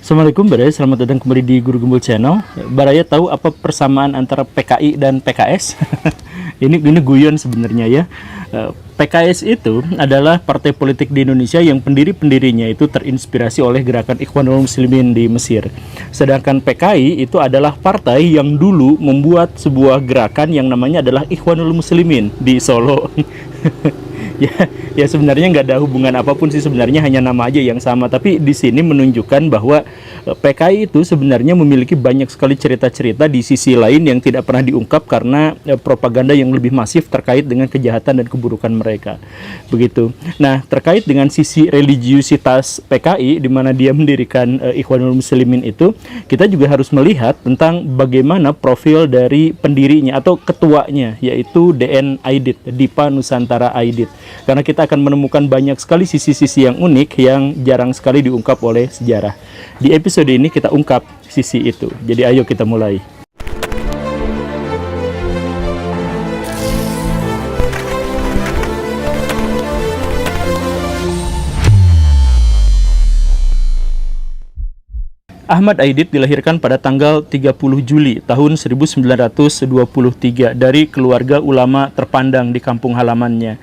Assalamualaikum Baraya, selamat datang kembali di Guru Gembul Channel. Baraya tahu apa persamaan antara PKI dan PKS? ini guyon sebenarnya ya. PKS itu adalah partai politik di Indonesia yang pendiri-pendirinya itu terinspirasi oleh gerakan Ikhwanul Muslimin di Mesir. Sedangkan PKI itu adalah partai yang dulu membuat sebuah gerakan yang namanya adalah Ikhwanul Muslimin di Solo. ya sebenarnya nggak ada hubungan apapun sih, sebenarnya hanya nama aja yang sama. Tapi di sini menunjukkan bahwa PKI itu sebenarnya memiliki banyak sekali cerita-cerita di sisi lain yang tidak pernah diungkap karena propaganda yang lebih masif terkait dengan kejahatan dan keburukan mereka. Begitu. Nah, terkait dengan sisi religiusitas PKI di mana dia mendirikan Ikhwanul Muslimin itu, kita juga harus melihat tentang bagaimana profil dari pendirinya atau ketuanya, yaitu DN Aidit, Dipa Nusantara Aidit. Karena kita akan menemukan banyak sekali sisi-sisi yang unik yang jarang sekali diungkap oleh sejarah. Di episode ini kita ungkap sisi itu. Jadi ayo kita mulai. Ahmad Aidit dilahirkan pada tanggal 30 Juli tahun 1923 dari keluarga ulama terpandang di kampung halamannya.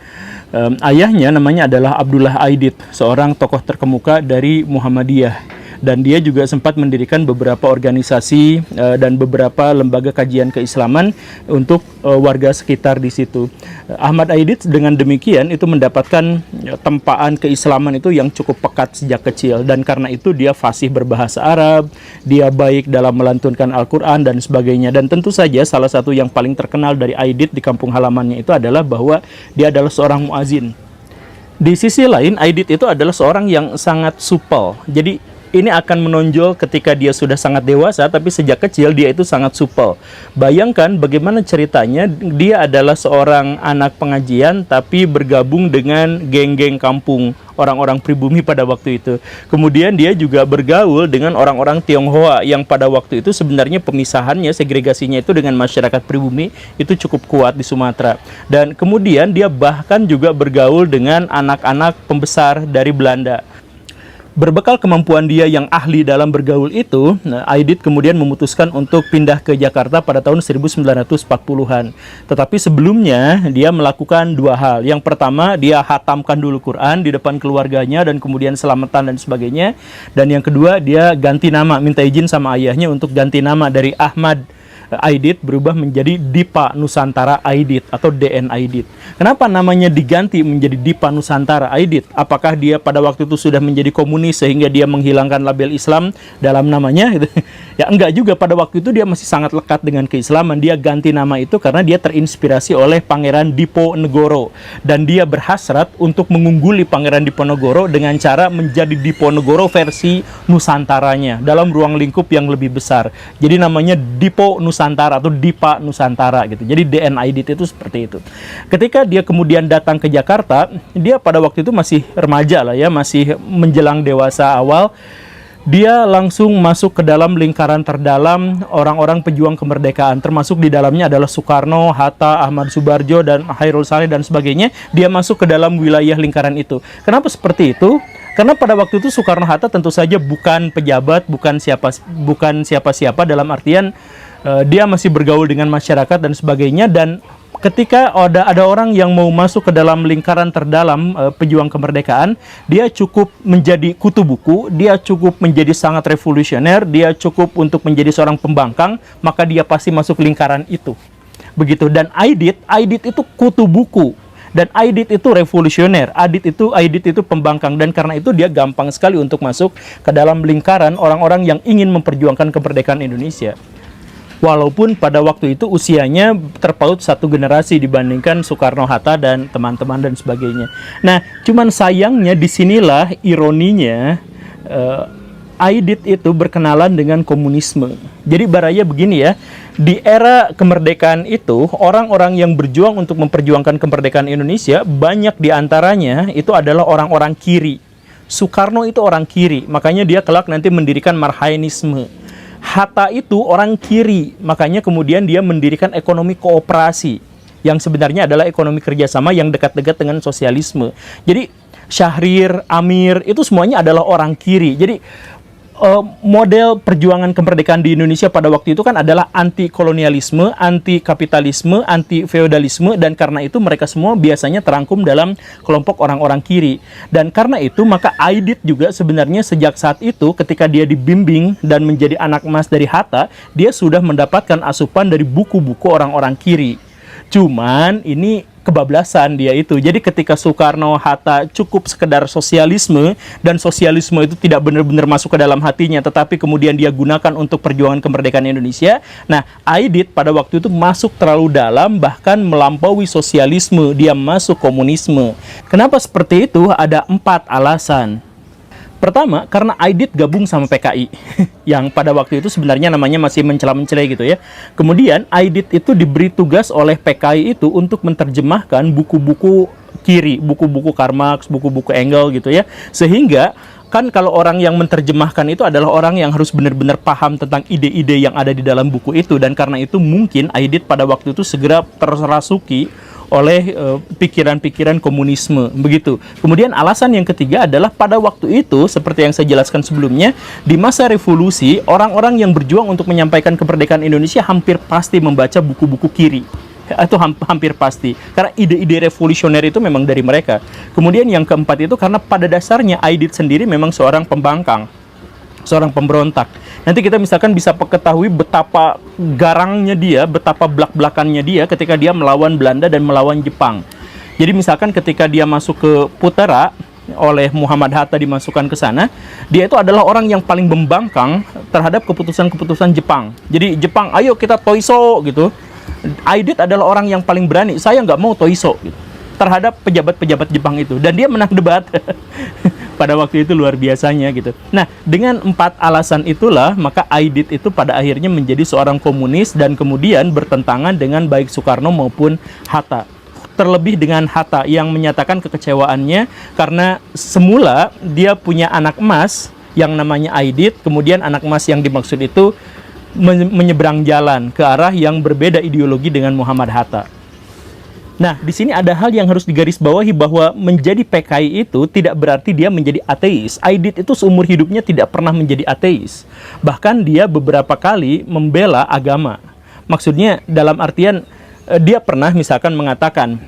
Ayahnya namanya adalah Abdullah Aidit, seorang tokoh terkemuka dari Muhammadiyah. Dan dia juga sempat mendirikan beberapa organisasi dan beberapa lembaga kajian keislaman untuk warga sekitar di situ. Ahmad Aidit dengan demikian itu mendapatkan tempaan keislaman itu yang cukup pekat sejak kecil. Dan karena itu dia fasih berbahasa Arab, dia baik dalam melantunkan Al-Quran dan sebagainya. Dan tentu saja salah satu yang paling terkenal dari Aidit di kampung halamannya itu adalah bahwa dia adalah seorang muazin. Di sisi lain, Aidit itu adalah seorang yang sangat supel. Jadi ini akan menonjol ketika dia sudah sangat dewasa, tapi sejak kecil dia itu sangat supel. Bayangkan bagaimana ceritanya, dia adalah seorang anak pengajian, tapi bergabung dengan geng-geng kampung, orang-orang pribumi pada waktu itu. Kemudian dia juga bergaul dengan orang-orang Tionghoa, yang pada waktu itu sebenarnya pemisahannya, segregasinya itu dengan masyarakat pribumi, itu cukup kuat di Sumatera. Dan kemudian dia bahkan juga bergaul dengan anak-anak pembesar dari Belanda. Berbekal kemampuan dia yang ahli dalam bergaul itu, Aidit kemudian memutuskan untuk pindah ke Jakarta pada tahun 1940-an. Tetapi sebelumnya dia melakukan dua hal. Yang pertama, dia hatamkan dulu Quran di depan keluarganya dan kemudian selamatan dan sebagainya. Dan yang kedua, dia ganti nama, minta izin sama ayahnya untuk ganti nama dari Ahmad Aidit berubah menjadi Dipa Nusantara Aidit atau DN Aidit. Kenapa namanya diganti menjadi Dipa Nusantara Aidit? Apakah dia pada waktu itu sudah menjadi komunis sehingga dia menghilangkan label Islam dalam namanya? Ya enggak juga, pada waktu itu dia masih sangat lekat dengan keislaman. Dia ganti nama itu karena dia terinspirasi oleh Pangeran Diponegoro. Dan dia berhasrat untuk mengungguli Pangeran Diponegoro dengan cara menjadi Diponegoro versi Nusantaranya dalam ruang lingkup yang lebih besar. Jadi namanya Dipo Nusantara atau Dipa Nusantara gitu. Jadi DN Aidit itu seperti itu. Ketika dia kemudian datang ke Jakarta, dia pada waktu itu masih remaja lah ya, masih menjelang dewasa awal. Dia langsung masuk ke dalam lingkaran terdalam orang-orang pejuang kemerdekaan, termasuk di dalamnya adalah Soekarno, Hatta, Ahmad Subarjo, dan Hairul Saleh dan sebagainya. Dia masuk ke dalam wilayah lingkaran itu. Kenapa seperti itu? Karena pada waktu itu Soekarno-Hatta tentu saja bukan pejabat, bukan siapa-siapa dalam artian dia masih bergaul dengan masyarakat dan sebagainya. Dan ketika ada orang yang mau masuk ke dalam lingkaran terdalam pejuang kemerdekaan, dia cukup menjadi kutu buku, dia cukup menjadi sangat revolusioner, dia cukup untuk menjadi seorang pembangkang, maka dia pasti masuk lingkaran itu. Begitu. Dan Aidit itu kutu buku. Dan Aidit itu revolusioner, Aidit itu pembangkang. Dan karena itu dia gampang sekali untuk masuk ke dalam lingkaran orang-orang yang ingin memperjuangkan kemerdekaan Indonesia. Walaupun pada waktu itu usianya terpaut satu generasi dibandingkan Soekarno-Hatta dan teman-teman dan sebagainya. Nah, cuman sayangnya disinilah ironinya, Aidit itu berkenalan dengan komunisme. Jadi Baraya begini ya, di era kemerdekaan itu, orang-orang yang berjuang untuk memperjuangkan kemerdekaan Indonesia, banyak diantaranya itu adalah orang-orang kiri. Soekarno itu orang kiri, makanya dia kelak nanti mendirikan Marhainisme. Hatta itu orang kiri, makanya kemudian dia mendirikan ekonomi kooperasi, yang sebenarnya adalah ekonomi kerjasama yang dekat-dekat dengan sosialisme. Jadi Syahrir, Amir, itu semuanya adalah orang kiri. Jadi model perjuangan kemerdekaan di Indonesia pada waktu itu kan adalah anti kolonialisme, anti kapitalisme, anti feodalisme, dan karena itu mereka semua biasanya terangkum dalam kelompok orang-orang kiri. Dan karena itu maka Aidit juga sebenarnya sejak saat itu ketika dia dibimbing dan menjadi anak emas dari Hatta, dia sudah mendapatkan asupan dari buku-buku orang-orang kiri. Cuman ini kebablasan dia itu. Jadi ketika Soekarno, Hatta cukup sekedar sosialisme, dan sosialisme itu tidak benar-benar masuk ke dalam hatinya, tetapi kemudian dia gunakan untuk perjuangan kemerdekaan Indonesia. Nah, Aidit pada waktu itu masuk terlalu dalam, bahkan melampaui sosialisme, dia masuk komunisme. Kenapa seperti itu? Ada 4 alasan. Pertama, karena Aidit gabung sama PKI, yang pada waktu itu sebenarnya namanya masih mencela-mencela gitu ya. Kemudian Aidit itu diberi tugas oleh PKI itu untuk menerjemahkan buku-buku kiri, buku-buku Karl Marx, buku-buku Engels gitu ya. Sehingga kan kalau orang yang menerjemahkan itu adalah orang yang harus benar-benar paham tentang ide-ide yang ada di dalam buku itu. Dan karena itu mungkin Aidit pada waktu itu segera terrasuki oleh pikiran-pikiran komunisme, begitu. Kemudian alasan yang ketiga adalah pada waktu itu, seperti yang saya jelaskan sebelumnya, di masa revolusi, orang-orang yang berjuang untuk menyampaikan kemerdekaan Indonesia hampir pasti membaca buku-buku kiri. Itu hampir pasti, karena ide-ide revolusioner itu memang dari mereka. Kemudian yang keempat itu karena pada dasarnya Aidit sendiri memang seorang pembangkang, seorang pemberontak. Nanti kita misalkan bisa ketahui betapa garangnya dia, betapa belak-belakannya dia ketika dia melawan Belanda dan melawan Jepang. Jadi misalkan ketika dia masuk ke Putera, oleh Muhammad Hatta dimasukkan ke sana, dia itu adalah orang yang paling membangkang terhadap keputusan-keputusan Jepang. Jadi Jepang, ayo kita toiso gitu. Aidit adalah orang yang paling berani, saya nggak mau toiso gitu, terhadap pejabat-pejabat Jepang itu. Dan dia menang debat. Pada waktu itu luar biasanya gitu. Nah, dengan 4 alasan itulah maka Aidit itu pada akhirnya menjadi seorang komunis dan kemudian bertentangan dengan baik Soekarno maupun Hatta. Terlebih dengan Hatta yang menyatakan kekecewaannya karena semula dia punya anak emas yang namanya Aidit, kemudian anak emas yang dimaksud itu menyeberang jalan ke arah yang berbeda ideologi dengan Muhammad Hatta. Nah, di sini ada hal yang harus digarisbawahi bahwa menjadi PKI itu tidak berarti dia menjadi ateis. Aidit itu seumur hidupnya tidak pernah menjadi ateis. Bahkan dia beberapa kali membela agama. Maksudnya dalam artian dia pernah misalkan mengatakan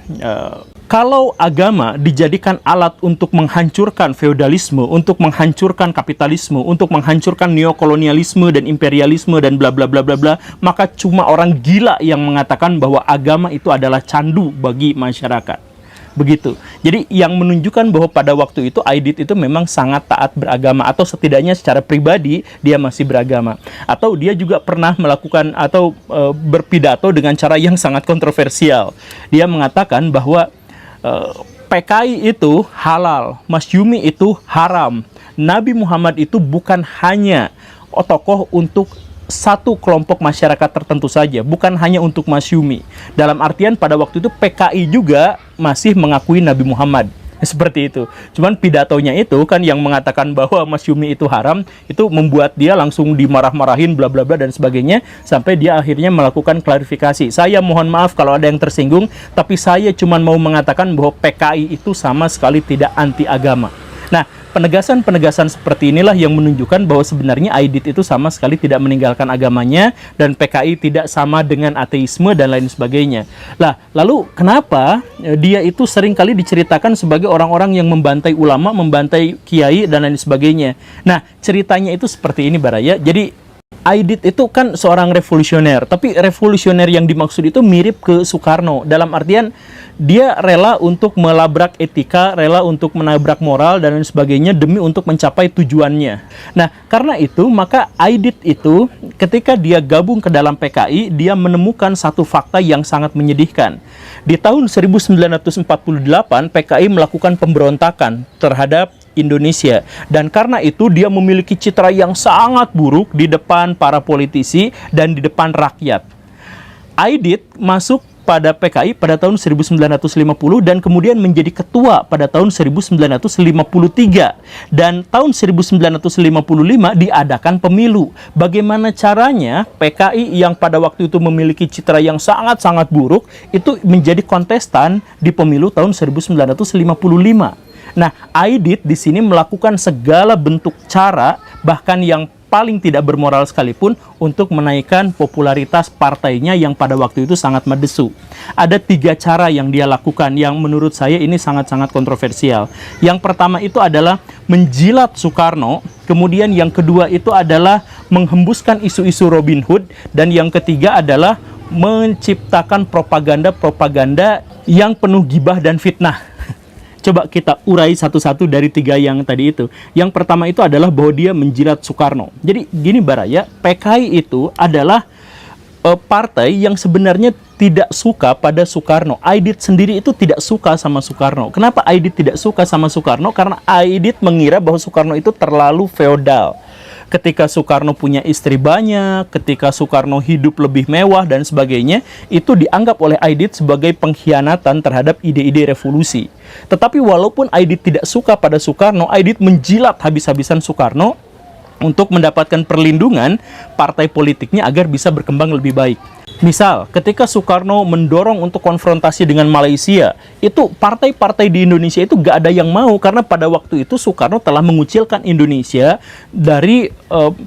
kalau agama dijadikan alat untuk menghancurkan feodalisme, untuk menghancurkan kapitalisme, untuk menghancurkan neokolonialisme dan imperialisme dan bla bla bla bla bla, maka cuma orang gila yang mengatakan bahwa agama itu adalah candu bagi masyarakat. Begitu. Jadi yang menunjukkan bahwa pada waktu itu Aidit itu memang sangat taat beragama, atau setidaknya secara pribadi dia masih beragama. Atau dia juga pernah melakukan atau berpidato dengan cara yang sangat kontroversial. Dia mengatakan bahwa PKI itu halal, Masyumi itu haram. Nabi Muhammad itu bukan hanya tokoh untuk satu kelompok masyarakat tertentu saja, bukan hanya untuk Masyumi. Dalam artian pada waktu itu PKI juga masih mengakui Nabi Muhammad. Seperti itu. Cuman pidatonya itu kan yang mengatakan bahwa Masyumi itu haram, itu membuat dia langsung dimarah-marahin bla bla bla dan sebagainya, sampai dia akhirnya melakukan klarifikasi. Saya mohon maaf kalau ada yang tersinggung, tapi saya cuman mau mengatakan bahwa PKI itu sama sekali tidak anti agama. Nah, penegasan-penegasan seperti inilah yang menunjukkan bahwa sebenarnya Aidit itu sama sekali tidak meninggalkan agamanya, dan PKI tidak sama dengan ateisme dan lain sebagainya. Lah, lalu kenapa dia itu sering kali diceritakan sebagai orang-orang yang membantai ulama, membantai kiai dan lain sebagainya? Nah, ceritanya itu seperti ini, Baraya. Jadi Aidit itu kan seorang revolusioner, tapi revolusioner yang dimaksud itu mirip ke Soekarno, dalam artian dia rela untuk melabrak etika, rela untuk menabrak moral dan lain sebagainya demi untuk mencapai tujuannya. Nah, karena itu maka Aidit itu ketika dia gabung ke dalam PKI, dia menemukan satu fakta yang sangat menyedihkan. Di tahun 1948 PKI melakukan pemberontakan terhadap Indonesia, dan karena itu dia memiliki citra yang sangat buruk di depan para politisi dan di depan rakyat. Aidit masuk pada PKI pada tahun 1950 dan kemudian menjadi ketua pada tahun 1953, dan tahun 1955 diadakan pemilu. Bagaimana caranya PKI yang pada waktu itu memiliki citra yang sangat-sangat buruk itu menjadi kontestan di pemilu tahun 1955. Nah, Aidit di sini melakukan segala bentuk cara, bahkan yang paling tidak bermoral sekalipun, untuk menaikkan popularitas partainya yang pada waktu itu sangat mendesu. Ada 3 cara yang dia lakukan yang menurut saya ini sangat-sangat kontroversial. Yang pertama itu adalah menjilat Soekarno, kemudian yang kedua itu adalah menghembuskan isu-isu Robin Hood, dan yang ketiga adalah menciptakan propaganda-propaganda yang penuh gibah dan fitnah. Coba kita urai satu-satu dari 3 yang tadi itu. Yang pertama itu adalah bahwa dia menjilat Soekarno. Jadi gini Baraya, PKI itu adalah partai yang sebenarnya tidak suka pada Soekarno. Aidit sendiri itu tidak suka sama Soekarno. Kenapa Aidit tidak suka sama Soekarno? Karena Aidit mengira bahwa Soekarno itu terlalu feodal. Ketika Soekarno punya istri banyak, ketika Soekarno hidup lebih mewah dan sebagainya, itu dianggap oleh Aidit sebagai pengkhianatan terhadap ide-ide revolusi. Tetapi walaupun Aidit tidak suka pada Soekarno, Aidit menjilat habis-habisan Soekarno untuk mendapatkan perlindungan partai politiknya agar bisa berkembang lebih baik. Misal, ketika Soekarno mendorong untuk konfrontasi dengan Malaysia, itu partai-partai di Indonesia itu gak ada yang mau, karena pada waktu itu Soekarno telah mengucilkan Indonesia dari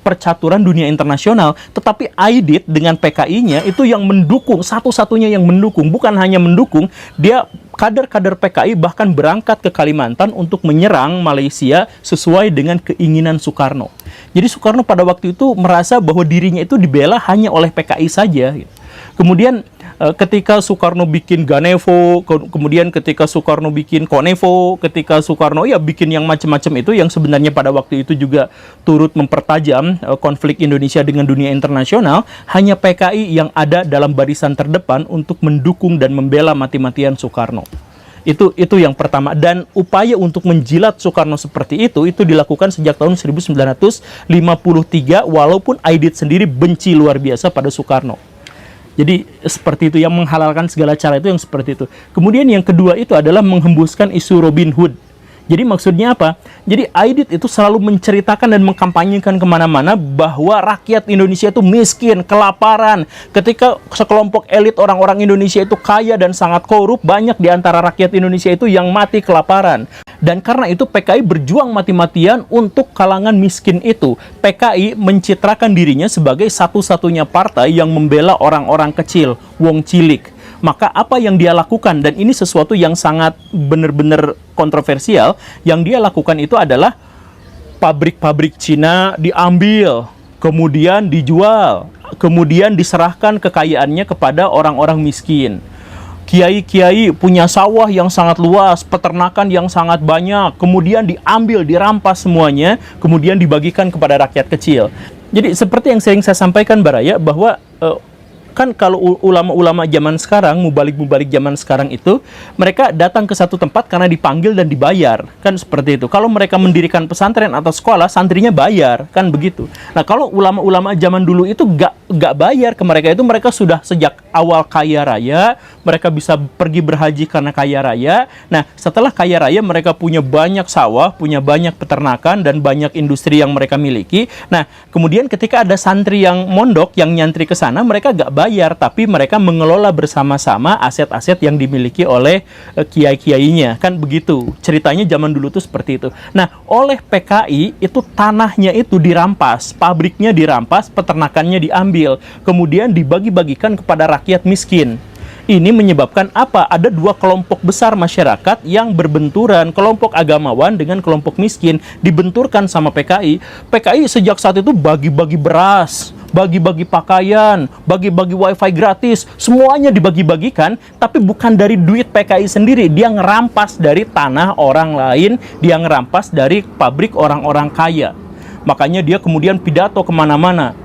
percaturan dunia internasional. Tetapi Aidit dengan PKI-nya itu yang mendukung, satu-satunya yang mendukung, bukan hanya mendukung, dia kader-kader PKI bahkan berangkat ke Kalimantan untuk menyerang Malaysia sesuai dengan keinginan Soekarno. Jadi Soekarno pada waktu itu merasa bahwa dirinya itu dibela hanya oleh PKI saja. Kemudian ketika Soekarno bikin Ganevo, kemudian ketika Soekarno bikin Konevo, ketika Soekarno ya bikin yang macam-macam itu, yang sebenarnya pada waktu itu juga turut mempertajam konflik Indonesia dengan dunia internasional, hanya PKI yang ada dalam barisan terdepan untuk mendukung dan membela mati-matian Soekarno. Itu yang pertama. Dan upaya untuk menjilat Soekarno seperti itu dilakukan sejak tahun 1953, walaupun Aidit sendiri benci luar biasa pada Soekarno. Jadi seperti itu, yang menghalalkan segala cara itu yang seperti itu. Kemudian yang kedua itu adalah menghembuskan isu Robin Hood. Jadi maksudnya apa? Jadi Aidit itu selalu menceritakan dan mengkampanyekan kemana-mana bahwa rakyat Indonesia itu miskin, kelaparan. Ketika sekelompok elit orang-orang Indonesia itu kaya dan sangat korup, banyak di antara rakyat Indonesia itu yang mati kelaparan. Dan karena itu PKI berjuang mati-matian untuk kalangan miskin itu. PKI mencitrakan dirinya sebagai satu-satunya partai yang membela orang-orang kecil, wong cilik. Maka apa yang dia lakukan, dan ini sesuatu yang sangat benar-benar kontroversial, yang dia lakukan itu adalah pabrik-pabrik Cina diambil, kemudian dijual, kemudian diserahkan kekayaannya kepada orang-orang miskin. Kiai-kiai punya sawah yang sangat luas, peternakan yang sangat banyak, kemudian diambil, dirampas semuanya, kemudian dibagikan kepada rakyat kecil. Jadi seperti yang sering saya sampaikan Baraya, bahwa kan kalau ulama-ulama zaman sekarang, mubalik-mubalik zaman sekarang itu, mereka datang ke satu tempat karena dipanggil dan dibayar, kan seperti itu. Kalau mereka mendirikan pesantren atau sekolah, santrinya bayar, kan begitu. Nah, kalau ulama-ulama zaman dulu itu gak bayar ke mereka, itu mereka sudah sejak awal kaya raya, mereka bisa pergi berhaji karena kaya raya. Nah, setelah kaya raya, mereka punya banyak sawah, punya banyak peternakan, dan banyak industri yang mereka miliki. Nah, kemudian ketika ada santri yang mondok, yang nyantri ke sana, mereka gak bayar, tapi mereka mengelola bersama-sama aset-aset yang dimiliki oleh kiai-kiainya, kan begitu. Ceritanya zaman dulu tuh seperti itu. Nah, oleh PKI itu tanahnya itu dirampas, pabriknya dirampas, peternakannya diambil, kemudian dibagi-bagikan kepada rakyat miskin. Ini menyebabkan apa? Ada 2 kelompok besar masyarakat yang berbenturan, kelompok agamawan dengan kelompok miskin, dibenturkan sama PKI. PKI sejak saat itu bagi-bagi beras, bagi-bagi pakaian, bagi-bagi wifi gratis, semuanya dibagi-bagikan, tapi bukan dari duit PKI sendiri. Dia ngerampas dari tanah orang lain, dia ngerampas dari pabrik orang-orang kaya. Makanya dia kemudian pidato kemana-mana.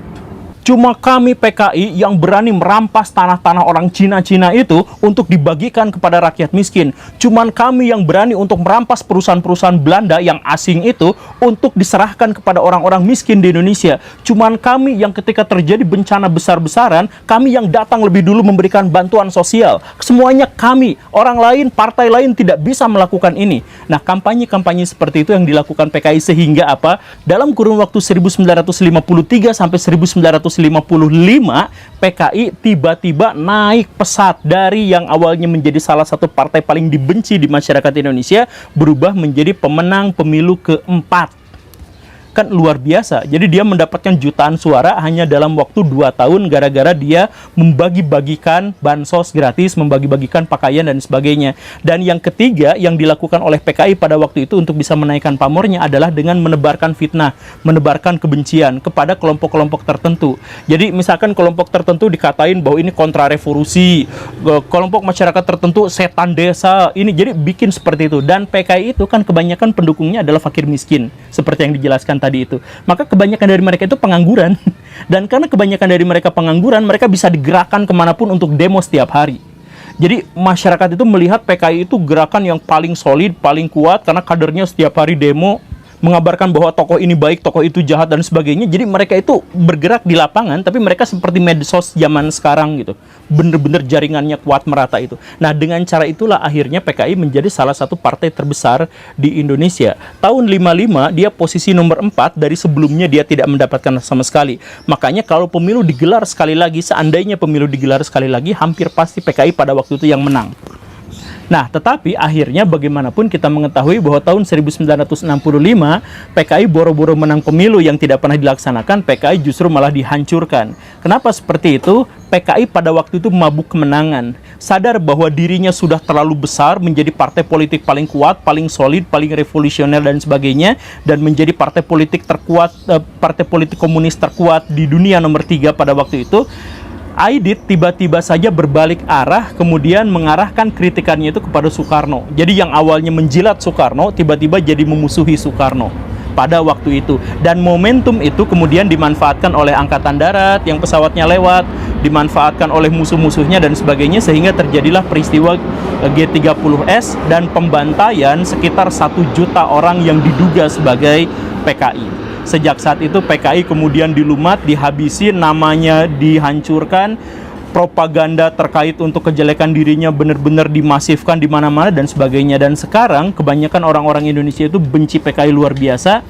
Cuma kami PKI yang berani merampas tanah-tanah orang Cina-Cina itu untuk dibagikan kepada rakyat miskin. Cuman kami yang berani untuk merampas perusahaan-perusahaan Belanda yang asing itu untuk diserahkan kepada orang-orang miskin di Indonesia. Cuman kami yang ketika terjadi bencana besar-besaran, kami yang datang lebih dulu memberikan bantuan sosial. Semuanya kami, orang lain, partai lain tidak bisa melakukan ini. Nah, kampanye-kampanye seperti itu yang dilakukan PKI sehingga apa? Dalam kurun waktu 1953 sampai 1958 PKI tiba-tiba naik pesat dari yang awalnya menjadi salah satu partai paling dibenci di masyarakat Indonesia, berubah menjadi pemenang pemilu keempat. Kan luar biasa. Jadi dia mendapatkan jutaan suara hanya dalam waktu 2 tahun gara-gara dia membagi-bagikan bansos gratis, membagi-bagikan pakaian dan sebagainya. Dan yang ketiga yang dilakukan oleh PKI pada waktu itu untuk bisa menaikkan pamornya adalah dengan menebarkan fitnah, menebarkan kebencian kepada kelompok-kelompok tertentu. Jadi misalkan kelompok tertentu dikatain bahwa ini kontra revolusi, kelompok masyarakat tertentu setan desa, ini jadi bikin seperti itu. Dan PKI itu kan kebanyakan pendukungnya adalah fakir miskin, seperti yang dijelaskan tadi itu. Maka kebanyakan dari mereka itu pengangguran. Dan karena kebanyakan dari mereka pengangguran, mereka bisa digerakkan kemanapun untuk demo setiap hari. Jadi masyarakat itu melihat PKI itu gerakan yang paling solid, paling kuat, karena kadernya setiap hari demo, mengabarkan bahwa tokoh ini baik, tokoh itu jahat, dan sebagainya. Jadi mereka itu bergerak di lapangan, tapi mereka seperti medsos zaman sekarang gitu. Bener-bener jaringannya kuat merata itu. Nah, dengan cara itulah akhirnya PKI menjadi salah satu partai terbesar di Indonesia. Tahun 55 dia posisi nomor 4, dari sebelumnya dia tidak mendapatkan sama sekali. Makanya kalau pemilu digelar sekali lagi, seandainya pemilu digelar sekali lagi, hampir pasti PKI pada waktu itu yang menang. Nah, tetapi akhirnya bagaimanapun kita mengetahui bahwa tahun 1965 PKI boro-boro menang pemilu yang tidak pernah dilaksanakan, PKI justru malah dihancurkan. Kenapa seperti itu? PKI pada waktu itu mabuk kemenangan, sadar bahwa dirinya sudah terlalu besar, menjadi partai politik paling kuat, paling solid, paling revolusioner dan sebagainya, dan menjadi partai politik terkuat, partai politik komunis terkuat di dunia nomor 3 pada waktu itu. Aidit tiba-tiba saja berbalik arah, kemudian mengarahkan kritikannya itu kepada Soekarno. Jadi yang awalnya menjilat Soekarno, tiba-tiba jadi memusuhi Soekarno pada waktu itu. Dan momentum itu kemudian dimanfaatkan oleh Angkatan Darat yang pesawatnya lewat, dimanfaatkan oleh musuh-musuhnya dan sebagainya, sehingga terjadilah peristiwa G30S dan pembantaian sekitar 1 juta orang yang diduga sebagai PKI. Sejak saat itu PKI kemudian dilumat, dihabisi, namanya dihancurkan, propaganda terkait untuk kejelekan dirinya benar-benar dimasifkan di mana-mana dan sebagainya. Dan sekarang kebanyakan orang-orang Indonesia itu benci PKI luar biasa,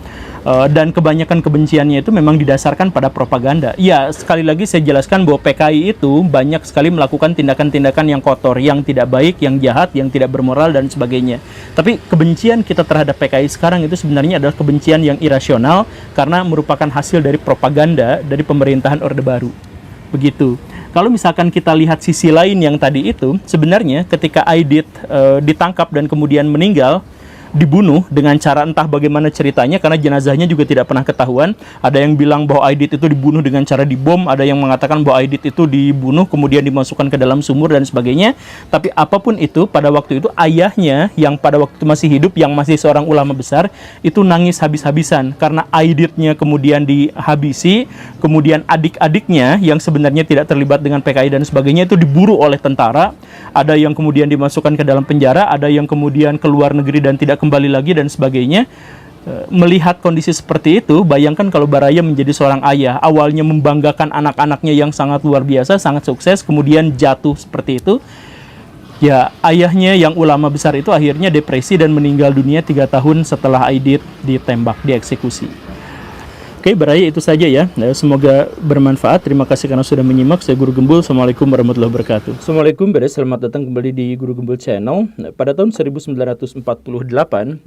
dan kebanyakan kebenciannya itu memang didasarkan pada propaganda. Ya, sekali lagi saya jelaskan bahwa PKI itu banyak sekali melakukan tindakan-tindakan yang kotor, yang tidak baik, yang jahat, yang tidak bermoral dan sebagainya. Tapi kebencian kita terhadap PKI sekarang itu sebenarnya adalah kebencian yang irasional karena merupakan hasil dari propaganda dari pemerintahan Orde Baru. Begitu. Kalau misalkan kita lihat sisi lain yang tadi itu, sebenarnya ketika Aidit ditangkap dan kemudian meninggal, dibunuh dengan cara entah bagaimana ceritanya, karena jenazahnya juga tidak pernah ketahuan. Ada yang bilang bahwa Aidit itu dibunuh dengan cara dibom, ada yang mengatakan bahwa Aidit itu dibunuh kemudian dimasukkan ke dalam sumur dan sebagainya. Tapi apapun itu, pada waktu itu ayahnya yang pada waktu itu masih hidup, yang masih seorang ulama besar, itu nangis habis-habisan karena Aiditnya kemudian dihabisi, kemudian adik-adiknya yang sebenarnya tidak terlibat dengan PKI dan sebagainya itu diburu oleh tentara. Ada yang kemudian dimasukkan ke dalam penjara, ada yang kemudian ke luar negeri dan tidak kembali lagi dan sebagainya. Melihat kondisi seperti itu, bayangkan kalau Baraya menjadi seorang ayah, awalnya membanggakan anak-anaknya yang sangat luar biasa, sangat sukses, kemudian jatuh seperti itu. Ya, ayahnya yang ulama besar itu akhirnya depresi dan meninggal dunia 3 tahun setelah Aidit ditembak, dieksekusi. Oke, Baraya itu saja ya. Semoga bermanfaat. Terima kasih karena sudah menyimak. Saya Guru Gembul. Assalamualaikum warahmatullahi wabarakatuh. Assalamualaikum, Baraya. Selamat datang kembali di Guru Gembul Channel. Pada tahun 1948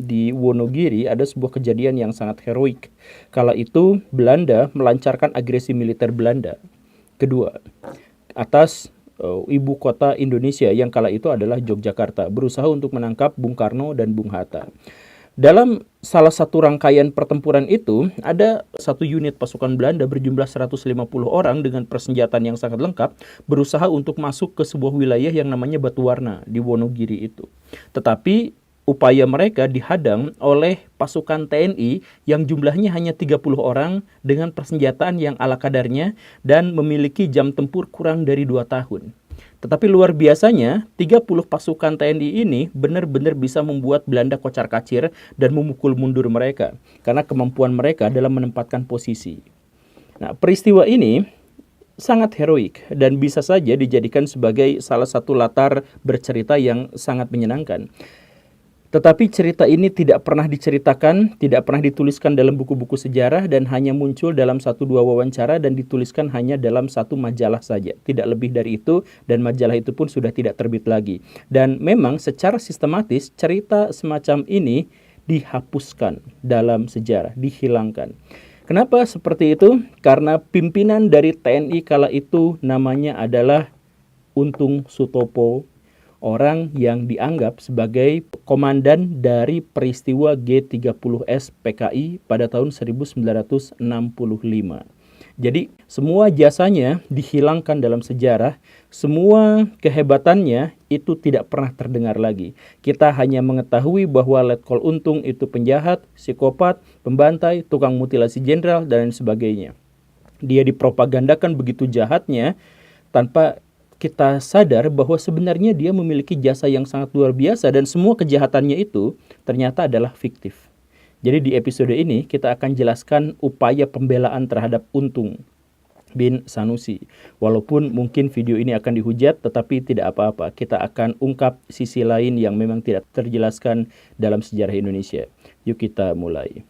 di Wonogiri ada sebuah kejadian yang sangat heroik. Kala itu Belanda melancarkan agresi militer Belanda kedua atas ibu kota Indonesia yang kala itu adalah Yogyakarta, berusaha untuk menangkap Bung Karno dan Bung Hatta. Dalam salah satu rangkaian pertempuran itu, ada satu unit pasukan Belanda berjumlah 150 orang dengan persenjataan yang sangat lengkap, berusaha untuk masuk ke sebuah wilayah yang namanya Batuwarna di Wonogiri itu. Tetapi upaya mereka dihadang oleh pasukan TNI yang jumlahnya hanya 30 orang dengan persenjataan yang ala kadarnya dan memiliki jam tempur kurang dari 2 tahun. Tetapi luar biasanya, 30 pasukan TNI ini benar-benar bisa membuat Belanda kocar-kacir dan memukul mundur mereka karena kemampuan mereka dalam menempatkan posisi. Nah, peristiwa ini sangat heroik dan bisa saja dijadikan sebagai salah satu latar bercerita yang sangat menyenangkan. Tetapi cerita ini tidak pernah diceritakan, tidak pernah dituliskan dalam buku-buku sejarah dan hanya muncul dalam 1-2 wawancara dan dituliskan hanya dalam 1 majalah saja. Tidak lebih dari itu dan majalah itu pun sudah tidak terbit lagi. Dan memang secara sistematis cerita semacam ini dihapuskan dalam sejarah, dihilangkan. Kenapa seperti itu? Karena pimpinan dari TNI kala itu namanya adalah Untung Sutopo, orang yang dianggap sebagai komandan dari peristiwa G30S PKI pada tahun 1965. Jadi semua jasanya dihilangkan dalam sejarah, semua kehebatannya itu tidak pernah terdengar lagi. Kita hanya mengetahui bahwa Letkol Untung itu penjahat, psikopat, pembantai, tukang mutilasi jenderal, dan lain sebagainya. Dia dipropagandakan begitu jahatnya tanpa kita sadar bahwa sebenarnya dia memiliki jasa yang sangat luar biasa dan semua kejahatannya itu ternyata adalah fiktif. Jadi di episode ini kita akan jelaskan upaya pembelaan terhadap Untung bin Sanusi. Walaupun mungkin video ini akan dihujat, tetapi tidak apa-apa. Kita akan ungkap sisi lain yang memang tidak terjelaskan dalam sejarah Indonesia. Yuk kita mulai.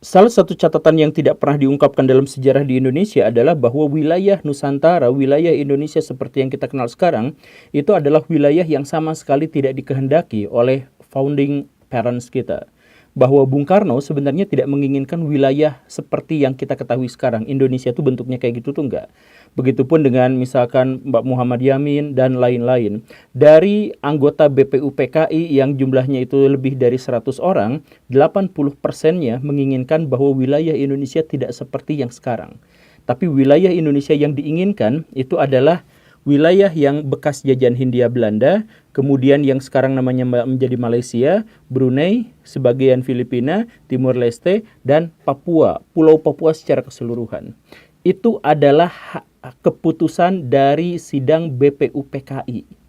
Salah satu catatan yang tidak pernah diungkapkan dalam sejarah di Indonesia adalah bahwa wilayah Nusantara, wilayah Indonesia seperti yang kita kenal sekarang, itu adalah wilayah yang sama sekali tidak dikehendaki oleh founding parents kita. Bahwa Bung Karno sebenarnya tidak menginginkan wilayah seperti yang kita ketahui sekarang. Indonesia itu bentuknya kayak gitu tuh enggak. Begitupun dengan misalkan Mbak Muhammad Yamin dan lain-lain. Dari anggota BPUPKI yang jumlahnya itu lebih dari 100 orang, 80%-nya menginginkan bahwa wilayah Indonesia tidak seperti yang sekarang. Tapi wilayah Indonesia yang diinginkan itu adalah wilayah yang bekas jajahan Hindia Belanda, kemudian yang sekarang namanya menjadi Malaysia, Brunei, sebagian Filipina, Timur Leste, dan Papua, Pulau Papua secara keseluruhan. Itu adalah keputusan dari sidang BPUPKI.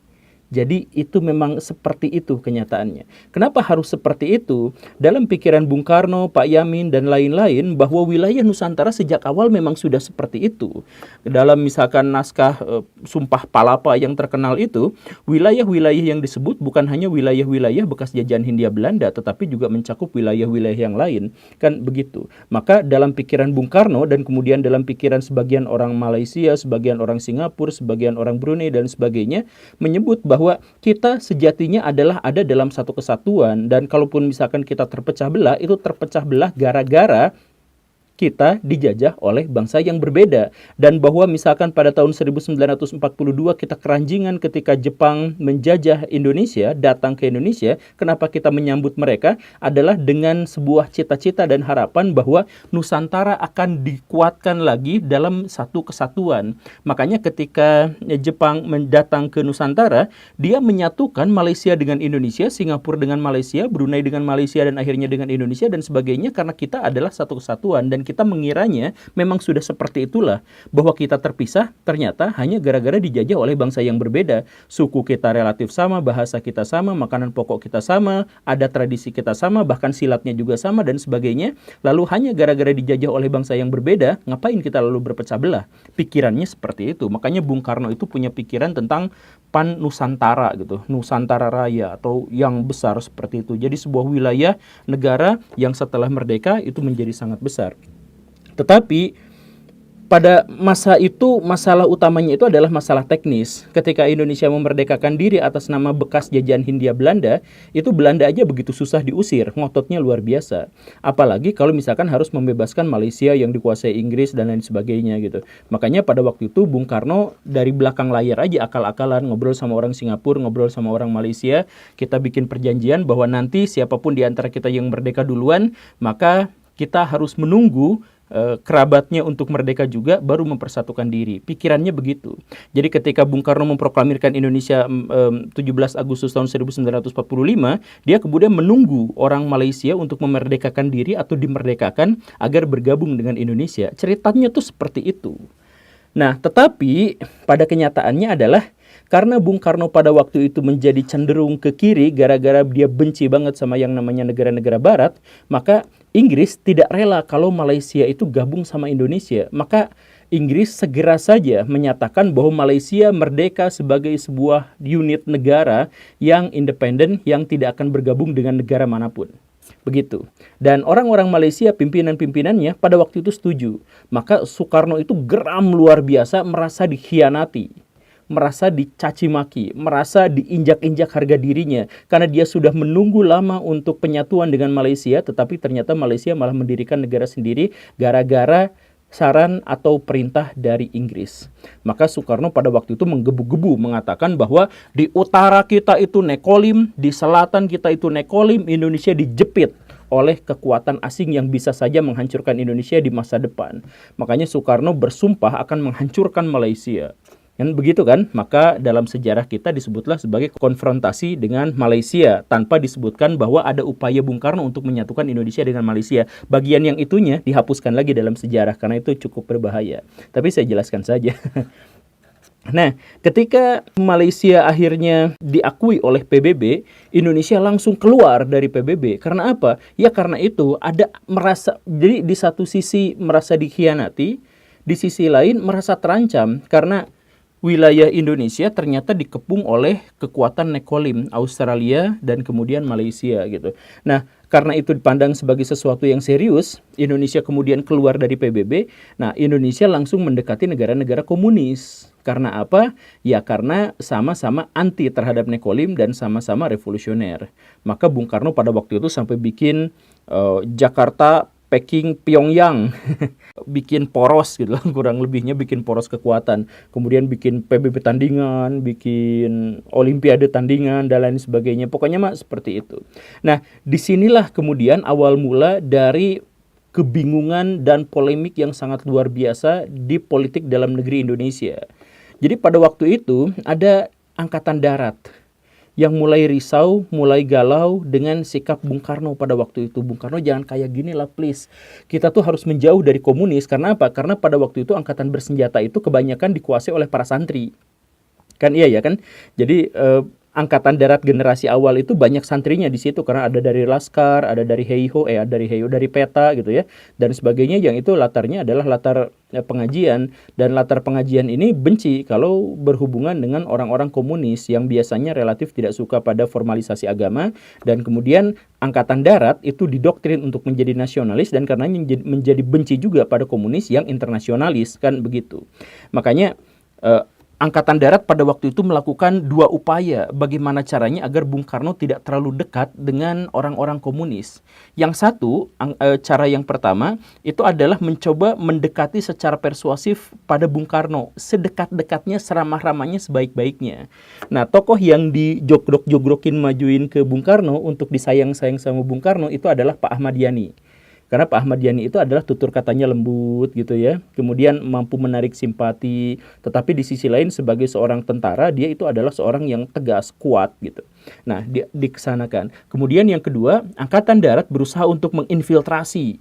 Jadi itu memang seperti itu kenyataannya. Kenapa harus seperti itu? Dalam pikiran Bung Karno, Pak Yamin, dan lain-lain, bahwa wilayah Nusantara sejak awal memang sudah seperti itu. Dalam misalkan naskah Sumpah Palapa yang terkenal itu, wilayah-wilayah yang disebut bukan hanya wilayah-wilayah bekas jajahan Hindia Belanda, tetapi juga mencakup wilayah-wilayah yang lain. Kan begitu. Maka dalam pikiran Bung Karno dan kemudian dalam pikiran sebagian orang Malaysia, sebagian orang Singapura, sebagian orang Brunei, dan sebagainya, menyebut bahwa kita sejatinya adalah ada dalam satu kesatuan, dan kalaupun misalkan kita terpecah belah, itu terpecah belah gara-gara kita dijajah oleh bangsa yang berbeda. Dan bahwa misalkan pada tahun 1942 kita keranjingan ketika Jepang menjajah Indonesia, datang ke Indonesia, kenapa kita menyambut mereka adalah dengan sebuah cita-cita dan harapan bahwa Nusantara akan dikuatkan lagi dalam satu kesatuan. Makanya ketika Jepang mendatang ke Nusantara, dia menyatukan Malaysia dengan Indonesia, Singapura dengan Malaysia, Brunei dengan Malaysia, dan akhirnya dengan Indonesia dan sebagainya, karena kita adalah satu kesatuan. Dan kita mengiranya memang sudah seperti itulah, bahwa kita terpisah ternyata hanya gara-gara dijajah oleh bangsa yang berbeda. Suku kita relatif sama, bahasa kita sama, makanan pokok kita sama, ada tradisi kita sama, bahkan silatnya juga sama dan sebagainya. Lalu hanya gara-gara dijajah oleh bangsa yang berbeda, ngapain kita lalu berpecah belah? Pikirannya seperti itu. Makanya Bung Karno itu punya pikiran tentang Pan Nusantara gitu, Nusantara Raya atau yang besar seperti itu. Jadi sebuah wilayah negara yang setelah merdeka itu menjadi sangat besar. Tetapi pada masa itu masalah utamanya itu adalah masalah teknis. Ketika Indonesia memerdekakan diri atas nama bekas jajahan Hindia Belanda, itu Belanda aja begitu susah diusir, ngototnya luar biasa. Apalagi kalau misalkan harus membebaskan Malaysia yang dikuasai Inggris dan lain sebagainya gitu. Makanya pada waktu itu Bung Karno dari belakang layar aja akal-akalan ngobrol sama orang Singapura, ngobrol sama orang Malaysia, kita bikin perjanjian bahwa nanti siapapun di antara kita yang merdeka duluan, maka kita harus menunggu kerabatnya untuk merdeka juga baru mempersatukan diri. Pikirannya begitu. Jadi ketika Bung Karno memproklamirkan Indonesia 17 Agustus tahun 1945, dia kemudian menunggu orang Malaysia untuk memerdekakan diri atau dimerdekakan agar bergabung dengan Indonesia. Ceritanya tuh seperti itu. Nah, tetapi pada kenyataannya adalah Karena Bung Karno pada waktu itu menjadi cenderung ke kiri gara-gara dia benci banget sama yang namanya negara-negara barat, maka Inggris tidak rela kalau Malaysia itu gabung sama Indonesia. Maka Inggris segera saja menyatakan bahwa Malaysia merdeka sebagai sebuah unit negara yang independen yang tidak akan bergabung dengan negara manapun. Begitu. Dan orang-orang Malaysia, pimpinan-pimpinannya pada waktu itu setuju. Maka Soekarno itu geram luar biasa, merasa dikhianati, merasa dicaci maki, merasa diinjak-injak harga dirinya. Karena dia sudah menunggu lama untuk penyatuan dengan Malaysia, tetapi ternyata Malaysia malah mendirikan negara sendiri gara-gara saran atau perintah dari Inggris. Maka Soekarno pada waktu itu menggebu-gebu mengatakan bahwa di utara kita itu Nekolim, di selatan kita itu Nekolim, Indonesia dijepit oleh kekuatan asing yang bisa saja menghancurkan Indonesia di masa depan. Makanya Soekarno bersumpah akan menghancurkan Malaysia. Kan begitu kan? Maka dalam sejarah kita disebutlah sebagai konfrontasi dengan Malaysia tanpa disebutkan bahwa ada upaya Bung Karno untuk menyatukan Indonesia dengan Malaysia. Bagian yang itunya dihapuskan lagi dalam sejarah karena itu cukup berbahaya. Tapi saya jelaskan saja. Nah, ketika Malaysia akhirnya diakui oleh PBB, Indonesia langsung keluar dari PBB. Karena apa? Ya karena itu ada merasa, jadi di satu sisi merasa dikhianati, di sisi lain merasa terancam karena wilayah Indonesia ternyata dikepung oleh kekuatan Nekolim, Australia dan kemudian Malaysia gitu. Nah, karena itu dipandang sebagai sesuatu yang serius, Indonesia kemudian keluar dari PBB. Nah, Indonesia langsung mendekati negara-negara komunis. Karena apa? Ya karena sama-sama anti terhadap Nekolim dan sama-sama revolusioner. Maka Bung Karno pada waktu itu sampai bikin Jakarta, Peking, Pyongyang, bikin poros gitu lah, kurang lebihnya bikin poros kekuatan. Kemudian bikin PBB tandingan, bikin Olimpiade tandingan, dan lain sebagainya. Pokoknya mah seperti itu. Nah, disinilah kemudian awal mula dari kebingungan dan polemik yang sangat luar biasa di politik dalam negeri Indonesia. Jadi pada waktu itu ada Angkatan Darat yang mulai risau, mulai galau dengan sikap Bung Karno pada waktu itu. Bung Karno jangan kayak gini lah please. Kita tuh harus menjauh dari komunis. Karena apa? Karena pada waktu itu angkatan bersenjata itu kebanyakan dikuasai oleh para santri. Kan iya ya kan? Jadi Angkatan Darat generasi awal itu banyak santrinya di situ karena ada dari Laskar, ada dari dari Peta gitu ya dan sebagainya. Yang itu latarnya adalah latar pengajian dan latar pengajian ini benci kalau berhubungan dengan orang-orang komunis yang biasanya relatif tidak suka pada formalisasi agama dan kemudian Angkatan Darat itu didoktrin untuk menjadi nasionalis dan karena menjadi benci juga pada komunis yang internasionalis kan begitu. Makanya Angkatan Darat pada waktu itu melakukan dua upaya bagaimana caranya agar Bung Karno tidak terlalu dekat dengan orang-orang komunis. Yang satu, cara yang pertama itu adalah mencoba mendekati secara persuasif pada Bung Karno. Sedekat-dekatnya, seramah-ramahnya, sebaik-baiknya. Nah, tokoh yang dijogrok-jogrokin majuin ke Bung Karno untuk disayang-sayang sama Bung Karno itu adalah Pak Ahmad Yani. Karena Pak Ahmad Yani itu adalah tutur katanya lembut gitu ya. Kemudian mampu menarik simpati. Tetapi di sisi lain sebagai seorang tentara, dia itu adalah seorang yang tegas, kuat gitu. Nah, dia dikesanakan. Kemudian yang kedua, Angkatan Darat berusaha untuk menginfiltrasi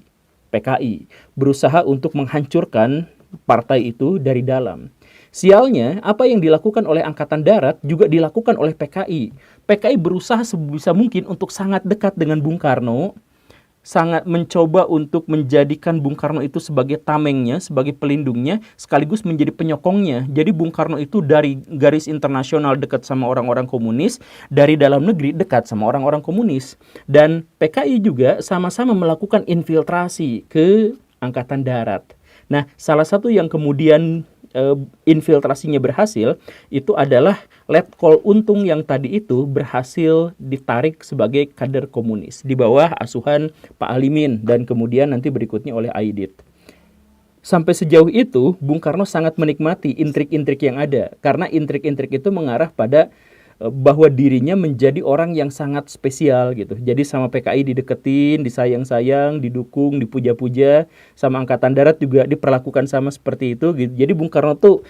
PKI. Berusaha untuk menghancurkan partai itu dari dalam. Sialnya, apa yang dilakukan oleh Angkatan Darat juga dilakukan oleh PKI. PKI berusaha sebisa mungkin untuk sangat dekat dengan Bung Karno, sangat mencoba untuk menjadikan Bung Karno itu sebagai tamengnya, sebagai pelindungnya, sekaligus menjadi penyokongnya. Jadi Bung Karno itu dari garis internasional dekat sama orang-orang komunis, dari dalam negeri dekat sama orang-orang komunis. Dan PKI juga sama-sama melakukan infiltrasi ke Angkatan Darat. Nah, salah satu yang kemudian infiltrasinya berhasil itu adalah Letkol Untung yang tadi itu berhasil ditarik sebagai kader komunis di bawah asuhan Pak Alimin dan kemudian nanti berikutnya oleh Aidit. Sampai sejauh itu Bung Karno sangat menikmati intrik-intrik yang ada karena intrik-intrik itu mengarah pada bahwa dirinya menjadi orang yang sangat spesial gitu. Jadi sama PKI dideketin, disayang-sayang, didukung, dipuja-puja. Sama Angkatan Darat juga diperlakukan sama seperti itu gitu. Jadi Bung Karno tuh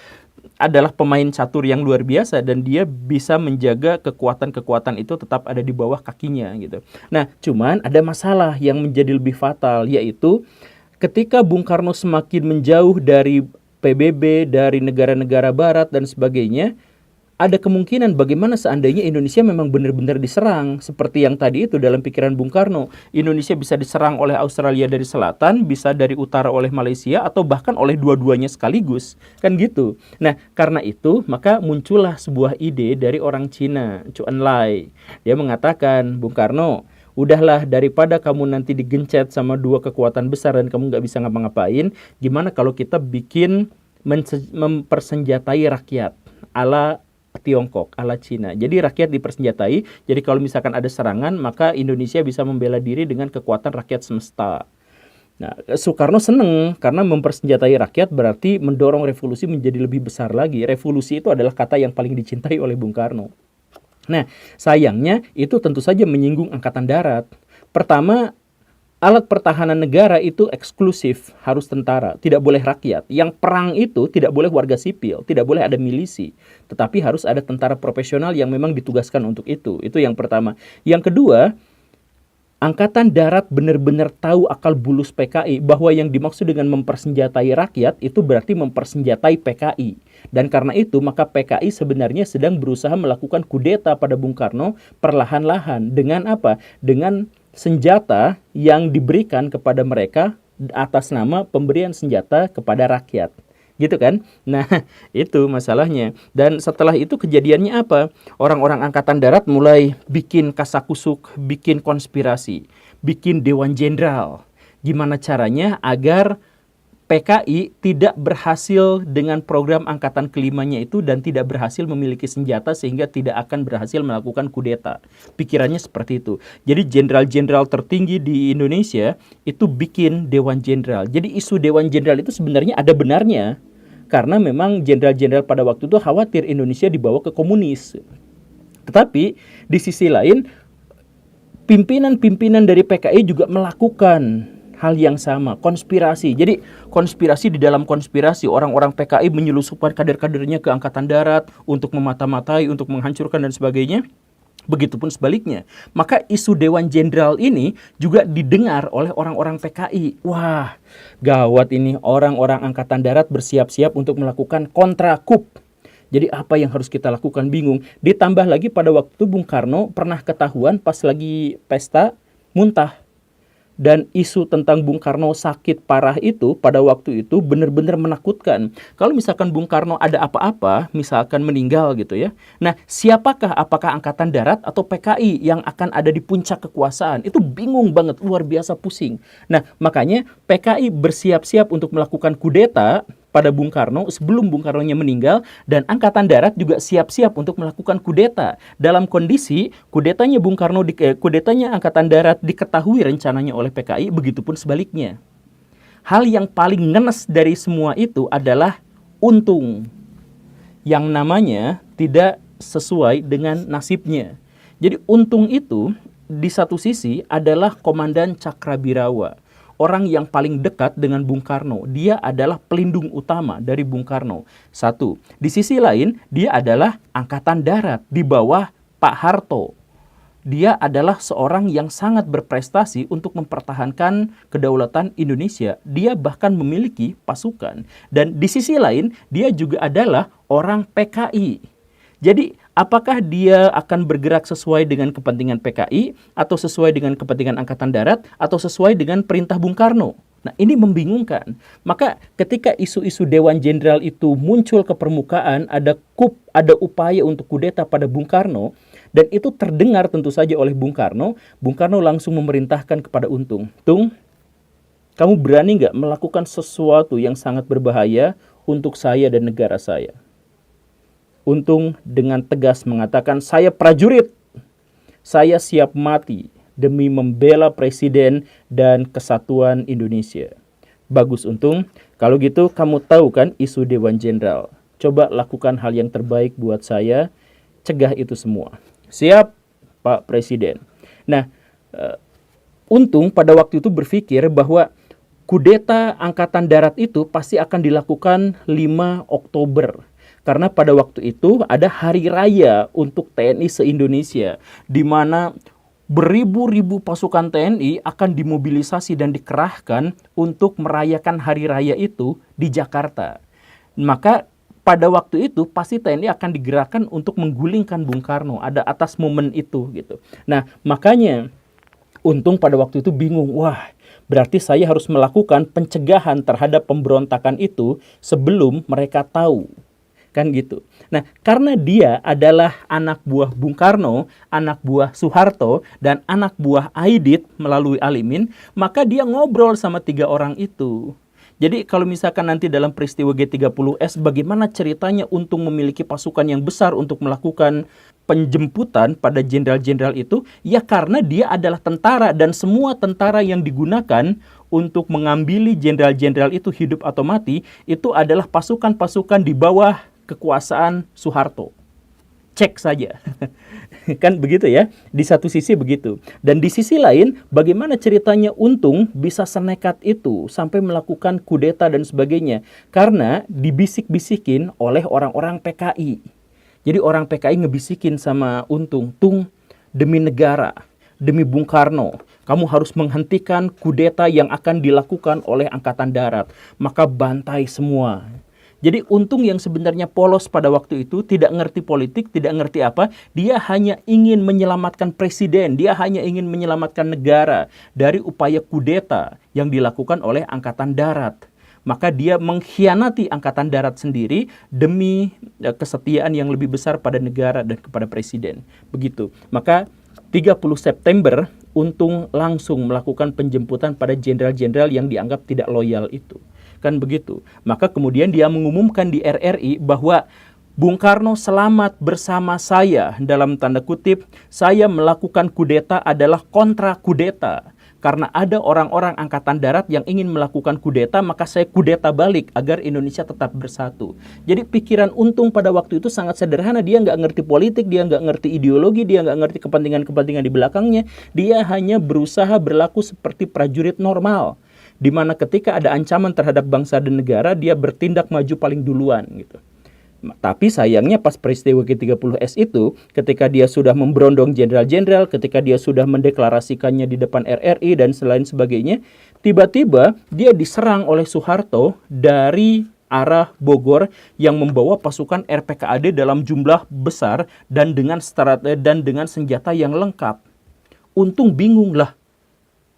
adalah pemain catur yang luar biasa dan dia bisa menjaga kekuatan-kekuatan itu tetap ada di bawah kakinya gitu. Nah, cuman ada masalah yang menjadi lebih fatal, yaitu ketika Bung Karno semakin menjauh dari PBB, dari negara-negara barat dan sebagainya, ada kemungkinan bagaimana seandainya Indonesia memang benar-benar diserang seperti yang tadi itu dalam pikiran Bung Karno. Indonesia bisa diserang oleh Australia dari selatan, bisa dari utara oleh Malaysia, atau bahkan oleh dua-duanya sekaligus, kan gitu. Nah, karena itu maka muncullah sebuah ide dari orang Cina, Chu Enlai. Dia mengatakan, Bung Karno, udahlah, daripada kamu nanti digencet sama dua kekuatan besar dan kamu nggak bisa ngapa-ngapain, gimana kalau kita bikin mempersenjatai rakyat ala Tiongkok, ala Cina. Jadi rakyat dipersenjatai. Jadi kalau misalkan ada serangan, maka Indonesia bisa membela diri dengan kekuatan rakyat semesta. Nah, Soekarno seneng karena mempersenjatai rakyat berarti mendorong revolusi menjadi lebih besar lagi. Revolusi itu adalah kata yang paling dicintai oleh Bung Karno. Nah, sayangnya itu tentu saja menyinggung Angkatan Darat. Pertama, alat pertahanan negara itu eksklusif, harus tentara, tidak boleh rakyat. Yang perang itu tidak boleh warga sipil, tidak boleh ada milisi, tetapi harus ada tentara profesional yang memang ditugaskan untuk itu. Itu yang pertama. Yang kedua, Angkatan Darat benar-benar tahu akal bulus PKI bahwa yang dimaksud dengan mempersenjatai rakyat itu berarti mempersenjatai PKI. Dan karena itu maka PKI sebenarnya sedang berusaha melakukan kudeta pada Bung Karno perlahan-lahan. Dengan apa? Dengan senjata yang diberikan kepada mereka atas nama pemberian senjata kepada rakyat. Gitu kan? Nah, itu masalahnya. Dan setelah itu kejadiannya apa? Orang-orang Angkatan Darat mulai bikin kasakusuk, bikin konspirasi, bikin Dewan Jenderal. Gimana caranya agar PKI tidak berhasil dengan program angkatan kelimanya itu dan tidak berhasil memiliki senjata sehingga tidak akan berhasil melakukan kudeta. Pikirannya seperti itu. Jadi jenderal-jenderal tertinggi di Indonesia itu bikin Dewan Jenderal. Jadi isu Dewan Jenderal itu sebenarnya ada benarnya. Karena memang jenderal-jenderal pada waktu itu khawatir Indonesia dibawa ke komunis. Tetapi di sisi lain, pimpinan-pimpinan dari PKI juga melakukan hal yang sama, konspirasi. Jadi konspirasi di dalam konspirasi, orang-orang PKI menyelusupkan kader-kadernya ke Angkatan Darat untuk memata-matai, untuk menghancurkan dan sebagainya. Begitupun sebaliknya. Maka isu Dewan Jenderal ini juga didengar oleh orang-orang PKI. Wah, gawat ini, orang-orang Angkatan Darat bersiap-siap untuk melakukan kontra-coup. Jadi apa yang harus kita lakukan? Bingung. Ditambah lagi pada waktu itu Bung Karno pernah ketahuan pas lagi pesta muntah. Dan isu tentang Bung Karno sakit parah itu pada waktu itu benar-benar menakutkan. Kalau misalkan Bung Karno ada apa-apa, misalkan meninggal gitu ya. Nah, siapakah? Apakah Angkatan Darat atau PKI yang akan ada di puncak kekuasaan? Itu bingung banget, luar biasa pusing. Nah, makanya PKI bersiap-siap untuk melakukan kudeta pada Bung Karno sebelum Bung Karno-nya meninggal, dan Angkatan Darat juga siap-siap untuk melakukan kudeta. Dalam kondisi kudetanya Bung Karno kudetanya Angkatan Darat diketahui rencananya oleh PKI, begitupun sebaliknya. Hal yang paling ngenes dari semua itu adalah Untung yang namanya tidak sesuai dengan nasibnya. Jadi Untung itu di satu sisi adalah Komandan Cakrabirawa, orang yang paling dekat dengan Bung Karno. Dia adalah pelindung utama dari Bung Karno. Satu. Di sisi lain, dia adalah Angkatan Darat di bawah Pak Harto. Dia adalah seorang yang sangat berprestasi untuk mempertahankan kedaulatan Indonesia. Dia bahkan memiliki pasukan. Dan di sisi lain, dia juga adalah orang PKI. Jadi, apakah dia akan bergerak sesuai dengan kepentingan PKI, atau sesuai dengan kepentingan Angkatan Darat, atau sesuai dengan perintah Bung Karno? Nah, ini membingungkan. Maka ketika isu-isu Dewan Jenderal itu muncul ke permukaan, ada ada upaya untuk kudeta pada Bung Karno, dan itu terdengar tentu saja oleh Bung Karno langsung memerintahkan kepada Untung, Tung, kamu berani nggak melakukan sesuatu yang sangat berbahaya untuk saya dan negara saya? Untung dengan tegas mengatakan, saya prajurit, saya siap mati demi membela Presiden dan kesatuan Indonesia. Bagus Untung, kalau gitu kamu tahu kan isu Dewan Jenderal. Coba lakukan hal yang terbaik buat saya, cegah itu semua. Siap, Pak Presiden. Nah, Untung pada waktu itu berpikir bahwa kudeta Angkatan Darat itu pasti akan dilakukan 5 Oktober. Karena pada waktu itu ada hari raya untuk TNI se-Indonesia, di mana beribu-ribu pasukan TNI akan dimobilisasi dan dikerahkan untuk merayakan hari raya itu di Jakarta. Maka pada waktu itu pasti TNI akan digerakkan untuk menggulingkan Bung Karno, ada atas momen itu gitu. Nah, makanya Untung pada waktu itu bingung, wah berarti saya harus melakukan pencegahan terhadap pemberontakan itu sebelum mereka tahu. Kan gitu. Nah, karena dia adalah anak buah Bung Karno, anak buah Soeharto, dan anak buah Aidit melalui Alimin, maka dia ngobrol sama 3 orang itu. Jadi kalau misalkan nanti dalam peristiwa G30S, bagaimana ceritanya Untung memiliki pasukan yang besar untuk melakukan penjemputan pada jenderal-jenderal itu, ya karena dia adalah tentara dan semua tentara yang digunakan untuk mengambili jenderal-jenderal itu hidup atau mati, itu adalah pasukan-pasukan di bawah kekuasaan Soeharto. Cek saja. Kan begitu ya, di satu sisi begitu. Dan di sisi lain, bagaimana ceritanya Untung bisa senekat itu sampai melakukan kudeta dan sebagainya. Karena dibisik-bisikin oleh orang-orang PKI. Jadi orang PKI ngebisikin sama Untung, Tung, demi negara, demi Bung Karno, kamu harus menghentikan kudeta yang akan dilakukan oleh Angkatan Darat. Maka bantai semua. Jadi Untung yang sebenarnya polos pada waktu itu, tidak ngerti politik, tidak ngerti apa, dia hanya ingin menyelamatkan presiden, dia hanya ingin menyelamatkan negara dari upaya kudeta yang dilakukan oleh Angkatan Darat. Maka dia mengkhianati Angkatan Darat sendiri demi kesetiaan yang lebih besar pada negara dan kepada presiden. Begitu. Maka 30 September, Untung langsung melakukan penjemputan pada jenderal-jenderal yang dianggap tidak loyal itu. Kan begitu. Maka kemudian dia mengumumkan di RRI bahwa Bung Karno selamat bersama saya, dalam tanda kutip, saya melakukan kudeta adalah kontra kudeta. Karena ada orang-orang Angkatan Darat yang ingin melakukan kudeta, maka saya kudeta balik agar Indonesia tetap bersatu. Jadi pikiran Untung pada waktu itu sangat sederhana. Dia nggak ngerti politik, dia nggak ngerti ideologi, dia nggak ngerti kepentingan-kepentingan di belakangnya. Dia hanya berusaha berlaku seperti prajurit normal, di mana ketika ada ancaman terhadap bangsa dan negara, dia bertindak maju paling duluan gitu. Tapi sayangnya pas peristiwa G30S itu, ketika dia sudah memberondong jenderal-jenderal, ketika dia sudah mendeklarasikannya di depan RRI dan selain sebagainya, tiba-tiba dia diserang oleh Soeharto dari arah Bogor yang membawa pasukan RPKAD dalam jumlah besar dan dengan senjata yang lengkap. Untung bingung lah,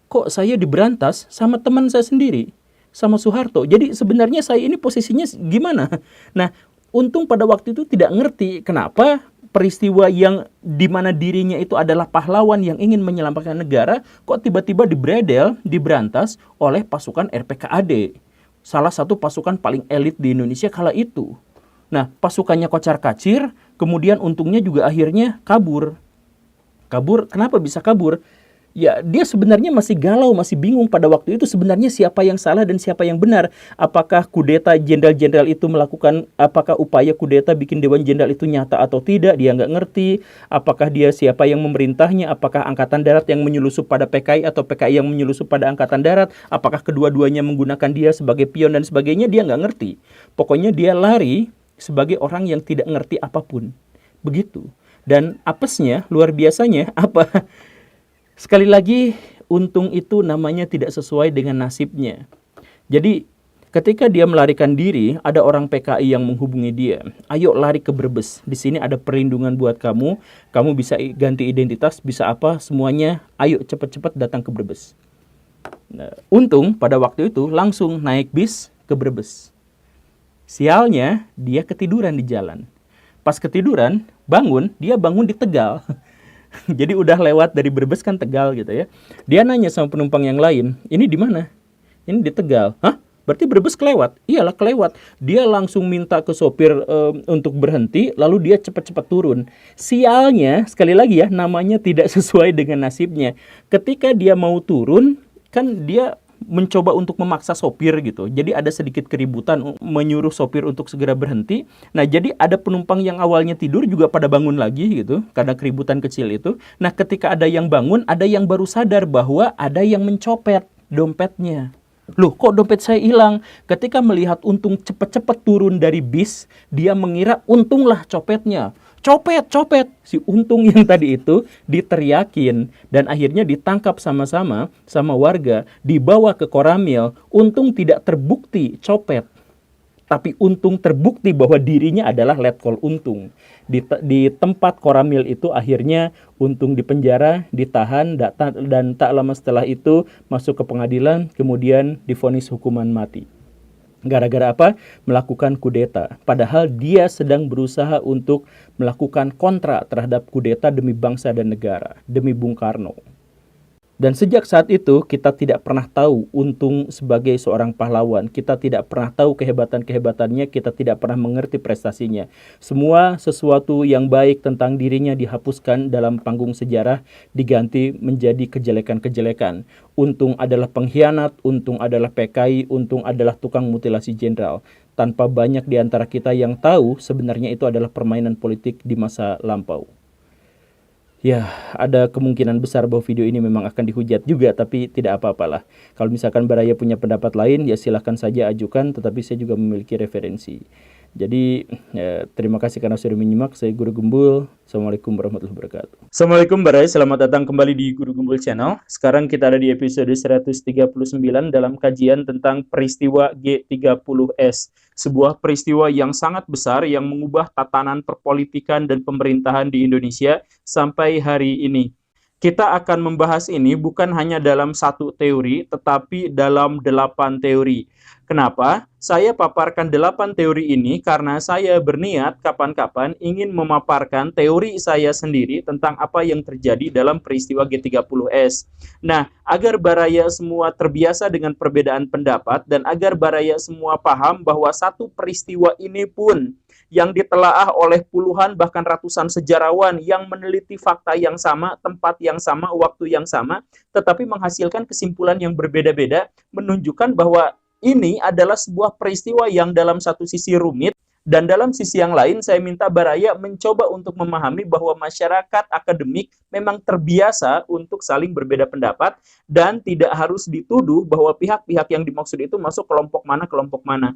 kok saya diberantas sama teman saya sendiri, sama Soeharto. Jadi sebenarnya saya ini posisinya gimana? Nah, Untung pada waktu itu tidak ngerti kenapa peristiwa yang di mana dirinya itu adalah pahlawan yang ingin menyelamatkan negara, kok tiba-tiba dibredel, diberantas oleh pasukan RPKAD. Salah satu pasukan paling elit di Indonesia kala itu. Nah, pasukannya kocar-kacir, kemudian Untungnya juga akhirnya kabur. Kabur, kenapa bisa kabur? Ya, dia sebenarnya masih galau, masih bingung pada waktu itu sebenarnya siapa yang salah dan siapa yang benar. Apakah kudeta jenderal-jenderal itu melakukan, apakah upaya kudeta bikin Dewan Jenderal itu nyata atau tidak, dia nggak ngerti. Apakah dia siapa yang memerintahnya, apakah Angkatan Darat yang menyelusup pada PKI atau PKI yang menyelusup pada Angkatan Darat, apakah kedua-duanya menggunakan dia sebagai pion dan sebagainya, dia nggak ngerti. Pokoknya dia lari sebagai orang yang tidak ngerti apapun. Begitu. Dan apesnya, luar biasanya, apa? Sekali lagi, Untung itu namanya tidak sesuai dengan nasibnya. Jadi, ketika dia melarikan diri, ada orang PKI yang menghubungi dia. Ayo lari ke Brebes. Di sini ada perlindungan buat kamu. Kamu bisa ganti identitas, bisa apa, semuanya. Ayo cepat-cepat datang ke Brebes. Nah, Untung pada waktu itu langsung naik bis ke Brebes. Sialnya, dia ketiduran di jalan. Pas ketiduran, dia bangun di Tegal. Jadi udah lewat dari Brebes kan Tegal gitu ya. Dia nanya sama penumpang yang lain, ini di mana? Ini di Tegal. Hah? Berarti Brebes kelewat? Iyalah kelewat. Dia langsung minta ke sopir untuk berhenti, lalu dia cepat-cepat turun. Sialnya, sekali lagi ya, namanya tidak sesuai dengan nasibnya. Ketika dia mau turun, kan dia mencoba untuk memaksa sopir gitu. Jadi ada sedikit keributan, menyuruh sopir untuk segera berhenti. Nah, jadi ada penumpang yang awalnya tidur juga pada bangun lagi gitu, karena keributan kecil itu. Nah, ketika ada yang bangun, ada yang baru sadar bahwa ada yang mencopet dompetnya. Loh, kok dompet saya hilang? Ketika melihat Untung cepat-cepat turun dari bis, dia mengira Untunglah copetnya. Copet, copet. Si Untung yang tadi itu diteriakin dan akhirnya ditangkap sama-sama sama warga, dibawa ke Koramil. Untung tidak terbukti copet. Tapi Untung terbukti bahwa dirinya adalah letkol Untung. Di tempat Koramil itu akhirnya Untung dipenjara, ditahan, dan tak lama setelah itu masuk ke pengadilan, kemudian divonis hukuman mati. Gara-gara apa? Melakukan kudeta. Padahal dia sedang berusaha untuk melakukan kontra terhadap kudeta demi bangsa dan negara, demi Bung Karno. Dan sejak saat itu kita tidak pernah tahu Untung sebagai seorang pahlawan. Kita tidak pernah tahu kehebatan-kehebatannya, kita tidak pernah mengerti prestasinya. Semua sesuatu yang baik tentang dirinya dihapuskan dalam panggung sejarah, diganti menjadi kejelekan-kejelekan. Untung adalah pengkhianat, Untung adalah PKI, Untung adalah tukang mutilasi jenderal. Tanpa banyak di antara kita yang tahu sebenarnya itu adalah permainan politik di masa lampau. Ya, ada kemungkinan besar bahwa video ini memang akan dihujat juga, tapi tidak apa-apalah. Kalau misalkan Baraya punya pendapat lain, ya silahkan saja ajukan, tetapi saya juga memiliki referensi. Jadi, terima kasih karena sudah menyimak. Saya Guru Gembul. Assalamualaikum warahmatullahi wabarakatuh. Assalamualaikum Baraya, selamat datang kembali di Guru Gembul Channel. Sekarang kita ada di episode 139 dalam kajian tentang peristiwa G30S. Sebuah peristiwa yang sangat besar yang mengubah tatanan perpolitikan dan pemerintahan di Indonesia sampai hari ini. Kita akan membahas ini bukan hanya dalam satu teori, tetapi dalam 8 teori. Kenapa? Saya paparkan 8 teori ini karena saya berniat kapan-kapan ingin memaparkan teori saya sendiri tentang apa yang terjadi dalam peristiwa G30S. Nah, agar Baraya semua terbiasa dengan perbedaan pendapat dan agar Baraya semua paham bahwa satu peristiwa ini pun yang ditelaah oleh puluhan bahkan ratusan sejarawan yang meneliti fakta yang sama, tempat yang sama, waktu yang sama, tetapi menghasilkan kesimpulan yang berbeda-beda, menunjukkan bahwa ini adalah sebuah peristiwa yang dalam satu sisi rumit, dan dalam sisi yang lain saya minta Baraya mencoba untuk memahami bahwa masyarakat akademik memang terbiasa untuk saling berbeda pendapat, dan tidak harus dituduh bahwa pihak-pihak yang dimaksud itu masuk kelompok mana.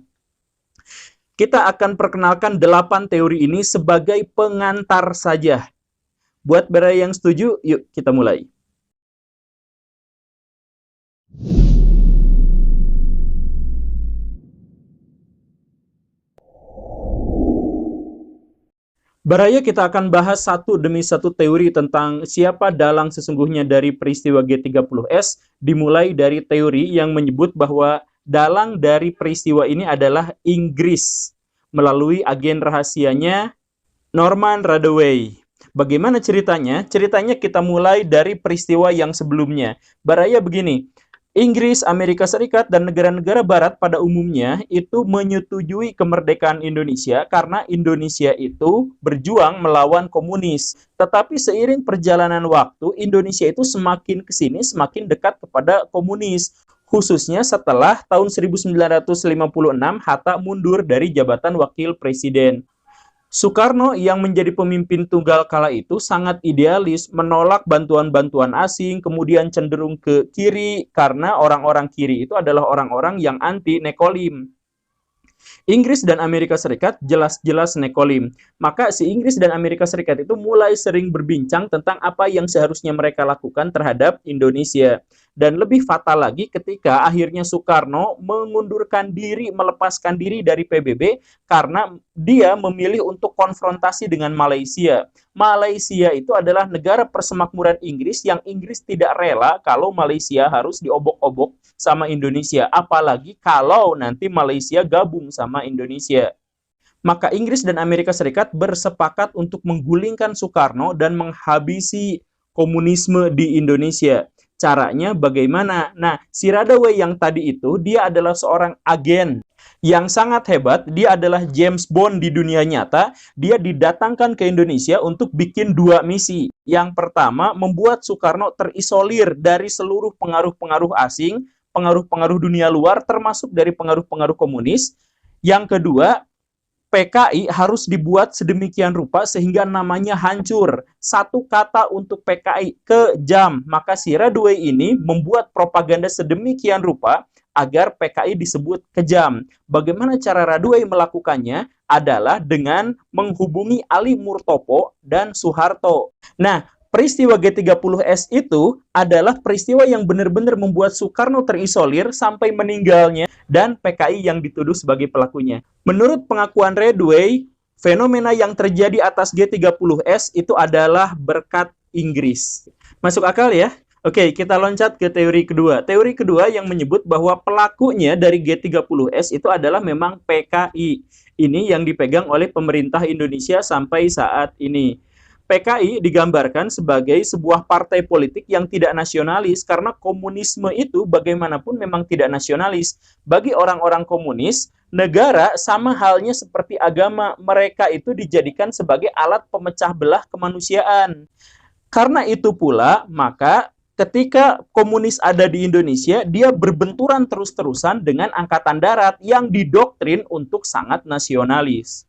Kita akan perkenalkan 8 teori ini sebagai pengantar saja. Buat Baraya yang setuju, yuk kita mulai. Baraya kita akan bahas satu demi satu teori tentang siapa dalang sesungguhnya dari peristiwa G30S, dimulai dari teori yang menyebut bahwa dalang dari peristiwa ini adalah Inggris melalui agen rahasianya Norman Radaway. Bagaimana ceritanya? Ceritanya kita mulai dari peristiwa yang sebelumnya. Baraya begini, Inggris, Amerika Serikat, dan negara-negara barat pada umumnya itu menyetujui kemerdekaan Indonesia karena Indonesia itu berjuang melawan komunis. Tetapi seiring perjalanan waktu, Indonesia itu semakin kesini, semakin dekat kepada komunis. Khususnya setelah tahun 1956 Hatta mundur dari jabatan wakil presiden. Soekarno yang menjadi pemimpin tunggal kala itu sangat idealis, menolak bantuan-bantuan asing, kemudian cenderung ke kiri karena orang-orang kiri itu adalah orang-orang yang anti nekolim. Inggris dan Amerika Serikat jelas-jelas nekolim. Maka si Inggris dan Amerika Serikat itu mulai sering berbincang tentang apa yang seharusnya mereka lakukan terhadap Indonesia. Dan lebih fatal lagi ketika akhirnya Soekarno mengundurkan diri, melepaskan diri dari PBB karena dia memilih untuk konfrontasi dengan Malaysia. Malaysia itu adalah negara persemakmuran Inggris yang Inggris tidak rela kalau Malaysia harus diobok-obok sama Indonesia. Apalagi kalau nanti Malaysia gabung sama Indonesia. Maka Inggris dan Amerika Serikat bersepakat untuk menggulingkan Soekarno dan menghabisi komunisme di Indonesia. Caranya bagaimana? Nah, si Radaway yang tadi itu, dia adalah seorang agen yang sangat hebat. Dia adalah James Bond di dunia nyata. Dia didatangkan ke Indonesia untuk bikin 2 misi. Yang pertama, membuat Soekarno terisolir dari seluruh pengaruh-pengaruh asing, pengaruh-pengaruh dunia luar, termasuk dari pengaruh-pengaruh komunis. Yang kedua, PKI harus dibuat sedemikian rupa sehingga namanya hancur. Satu kata untuk PKI, kejam. Maka si Radaway ini membuat propaganda sedemikian rupa agar PKI disebut kejam. Bagaimana cara Radaway melakukannya? Adalah dengan menghubungi Ali Murtopo dan Soeharto. Nah, peristiwa G30S itu adalah peristiwa yang benar-benar membuat Soekarno terisolir sampai meninggalnya dan PKI yang dituduh sebagai pelakunya. Menurut pengakuan Ridgway, fenomena yang terjadi atas G30S itu adalah berkat Inggris. Masuk akal ya? Oke, kita loncat ke teori kedua. Teori kedua yang menyebut bahwa pelakunya dari G30S itu adalah memang PKI. Ini yang dipegang oleh pemerintah Indonesia sampai saat ini. PKI digambarkan sebagai sebuah partai politik yang tidak nasionalis karena komunisme itu bagaimanapun memang tidak nasionalis. Bagi orang-orang komunis, negara sama halnya seperti agama, mereka itu dijadikan sebagai alat pemecah belah kemanusiaan. Karena itu pula, maka ketika komunis ada di Indonesia, dia berbenturan terus-terusan dengan angkatan darat yang didoktrin untuk sangat nasionalis.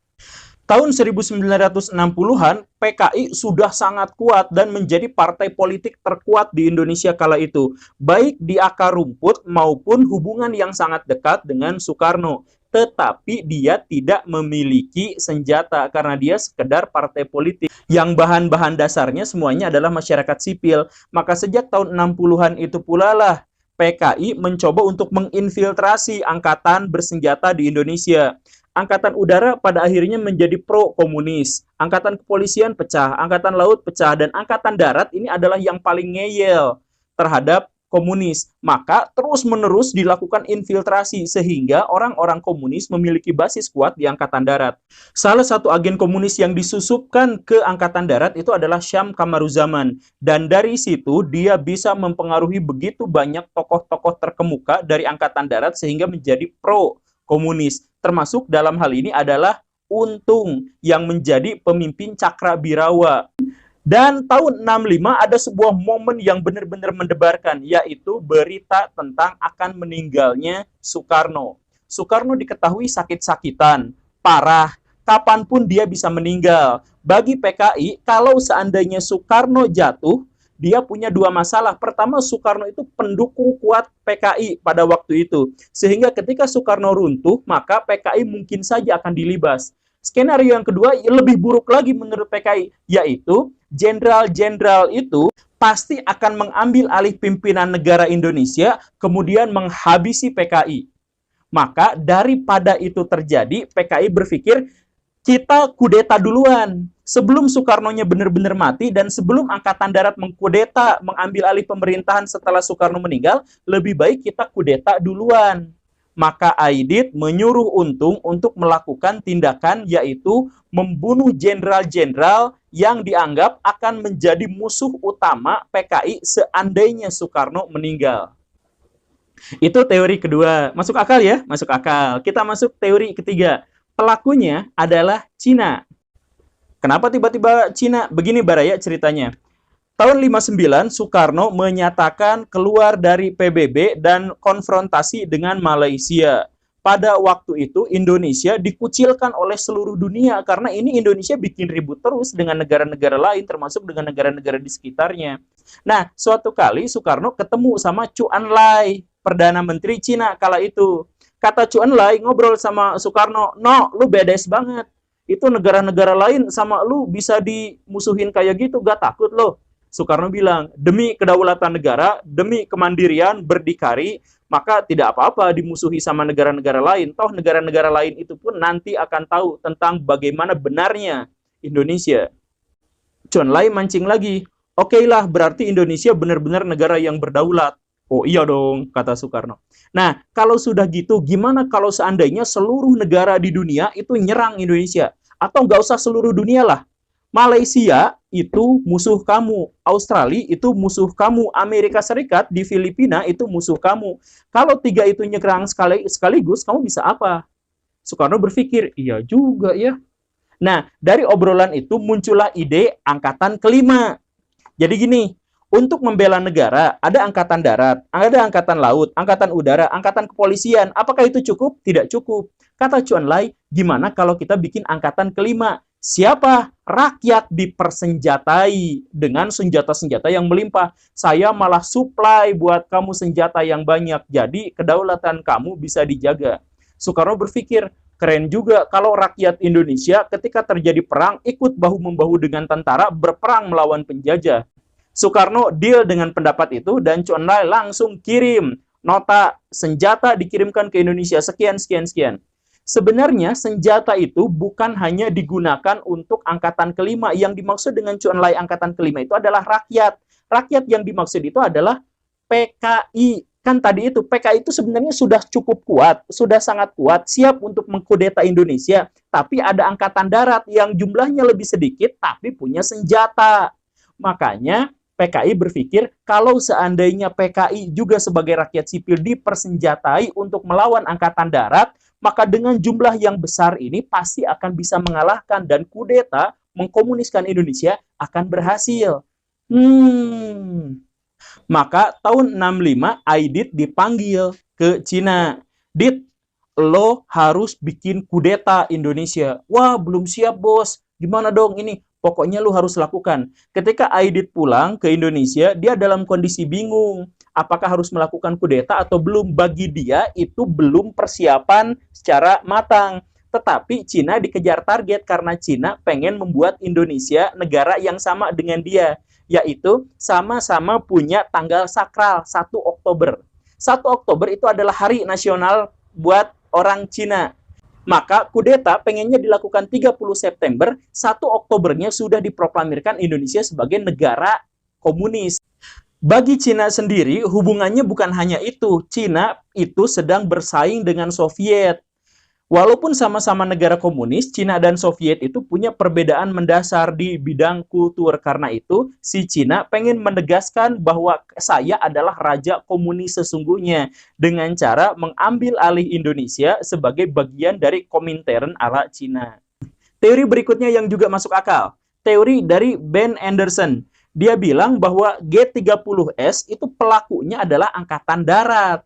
Tahun 1960-an, PKI sudah sangat kuat dan menjadi partai politik terkuat di Indonesia kala itu, baik di akar rumput maupun hubungan yang sangat dekat dengan Soekarno. Tetapi dia tidak memiliki senjata karena dia sekedar partai politik yang bahan-bahan dasarnya semuanya adalah masyarakat sipil. Maka sejak tahun 60-an itu pula lah PKI mencoba untuk menginfiltrasi angkatan bersenjata di Indonesia. Angkatan udara pada akhirnya menjadi pro-komunis. Angkatan kepolisian pecah, angkatan laut pecah, dan angkatan darat ini adalah yang paling ngeyel terhadap komunis. Maka terus-menerus dilakukan infiltrasi sehingga orang-orang komunis memiliki basis kuat di angkatan darat. Salah satu agen komunis yang disusupkan ke angkatan darat itu adalah Syam Kamaruzaman. Dan dari situ dia bisa mempengaruhi begitu banyak tokoh-tokoh terkemuka dari angkatan darat sehingga menjadi pro-komunis. Termasuk dalam hal ini adalah Untung yang menjadi pemimpin Cakrabirawa. Dan tahun 65 ada sebuah momen yang benar-benar mendebarkan, yaitu berita tentang akan meninggalnya Soekarno. Soekarno diketahui sakit-sakitan, parah, kapanpun dia bisa meninggal. Bagi PKI, kalau seandainya Soekarno jatuh, dia punya dua masalah. Pertama, Soekarno itu pendukung kuat PKI pada waktu itu. Sehingga ketika Soekarno runtuh, maka PKI mungkin saja akan dilibas. Skenario yang kedua, lebih buruk lagi menurut PKI, yaitu jenderal-jenderal itu pasti akan mengambil alih pimpinan negara Indonesia, kemudian menghabisi PKI. Maka daripada itu terjadi, PKI berpikir, kita kudeta duluan. Sebelum Soekarno-nya benar-benar mati dan sebelum Angkatan Darat mengkudeta, mengambil alih pemerintahan setelah Soekarno meninggal, lebih baik kita kudeta duluan. Maka Aidit menyuruh Untung untuk melakukan tindakan yaitu membunuh jenderal-jenderal yang dianggap akan menjadi musuh utama PKI seandainya Soekarno meninggal. Itu teori kedua. Masuk akal ya? Masuk akal. Kita masuk teori ketiga. Pelakunya adalah Cina. Kenapa tiba-tiba Cina? Begini Baraya ceritanya. Tahun 59 Soekarno menyatakan keluar dari PBB dan konfrontasi dengan Malaysia. Pada waktu itu Indonesia dikucilkan oleh seluruh dunia karena ini Indonesia bikin ribut terus dengan negara-negara lain termasuk dengan negara-negara di sekitarnya. Nah, suatu kali Soekarno ketemu sama Chu Enlai, Perdana Menteri Cina kala itu. Kata Chu Enlai ngobrol sama Soekarno, "No, lu bedes banget. Itu negara-negara lain sama lu bisa dimusuhin kayak gitu, gak takut lo?" Soekarno bilang, demi kedaulatan negara, demi kemandirian, berdikari, maka tidak apa-apa dimusuhi sama negara-negara lain. Toh negara-negara lain itu pun nanti akan tahu tentang bagaimana benarnya Indonesia. Chu Enlai mancing lagi, oke lah berarti Indonesia benar-benar negara yang berdaulat. Oh iya dong, kata Soekarno. Nah, kalau sudah gitu, gimana kalau seandainya seluruh negara di dunia itu nyerang Indonesia? Atau nggak usah seluruh dunia lah. Malaysia itu musuh kamu, Australia itu musuh kamu, Amerika Serikat di Filipina itu musuh kamu. Kalau tiga itu nyerang sekaligus, kamu bisa apa? Soekarno berpikir, iya juga ya. Nah, dari obrolan itu muncullah ide angkatan kelima. Jadi gini, untuk membela negara, ada angkatan darat, ada angkatan laut, angkatan udara, angkatan kepolisian. Apakah itu cukup? Tidak cukup. Kata Chu Enlai, gimana kalau kita bikin angkatan kelima? Siapa? Rakyat dipersenjatai dengan senjata-senjata yang melimpah. Saya malah supply buat kamu senjata yang banyak. Jadi kedaulatan kamu bisa dijaga. Soekarno berpikir, keren juga kalau rakyat Indonesia ketika terjadi perang ikut bahu-membahu dengan tentara berperang melawan penjajah. Soekarno deal dengan pendapat itu dan Chou Enlai langsung kirim nota senjata dikirimkan ke Indonesia sekian sekian sekian. Sebenarnya senjata itu bukan hanya digunakan untuk angkatan kelima. Yang dimaksud dengan Chou Enlai angkatan kelima itu adalah rakyat. Rakyat yang dimaksud itu adalah PKI. Kan tadi itu PKI itu sebenarnya sudah cukup kuat, sudah sangat kuat, siap untuk mengkudeta Indonesia. Tapi ada angkatan darat yang jumlahnya lebih sedikit tapi punya senjata. Makanya PKI berpikir kalau seandainya PKI juga sebagai rakyat sipil dipersenjatai untuk melawan angkatan darat, maka dengan jumlah yang besar ini pasti akan bisa mengalahkan dan kudeta mengkomuniskan Indonesia akan berhasil. Maka tahun 65 Aidit dipanggil ke Cina. Dit, lo harus bikin kudeta Indonesia. Wah, belum siap bos. Gimana dong ini? Pokoknya lo harus lakukan. Ketika Aidit pulang ke Indonesia, dia dalam kondisi bingung. Apakah harus melakukan kudeta atau belum? Bagi dia itu belum persiapan secara matang. Tetapi Cina dikejar target karena Cina pengen membuat Indonesia negara yang sama dengan dia, yaitu sama-sama punya tanggal sakral 1 Oktober. 1 Oktober itu adalah hari nasional buat orang Cina. Maka kudeta pengennya dilakukan 30 September, 1 Oktobernya sudah diproklamirkan Indonesia sebagai negara komunis. Bagi Cina sendiri, hubungannya bukan hanya itu. Cina itu sedang bersaing dengan Soviet. Walaupun sama-sama negara komunis, Cina dan Soviet itu punya perbedaan mendasar di bidang kultur. Karena itu, si Cina pengen menegaskan bahwa saya adalah raja komunis sesungguhnya dengan cara mengambil alih Indonesia sebagai bagian dari Komintern ala Cina. Teori berikutnya yang juga masuk akal. Teori dari Ben Anderson. Dia bilang bahwa G30S itu pelakunya adalah angkatan darat.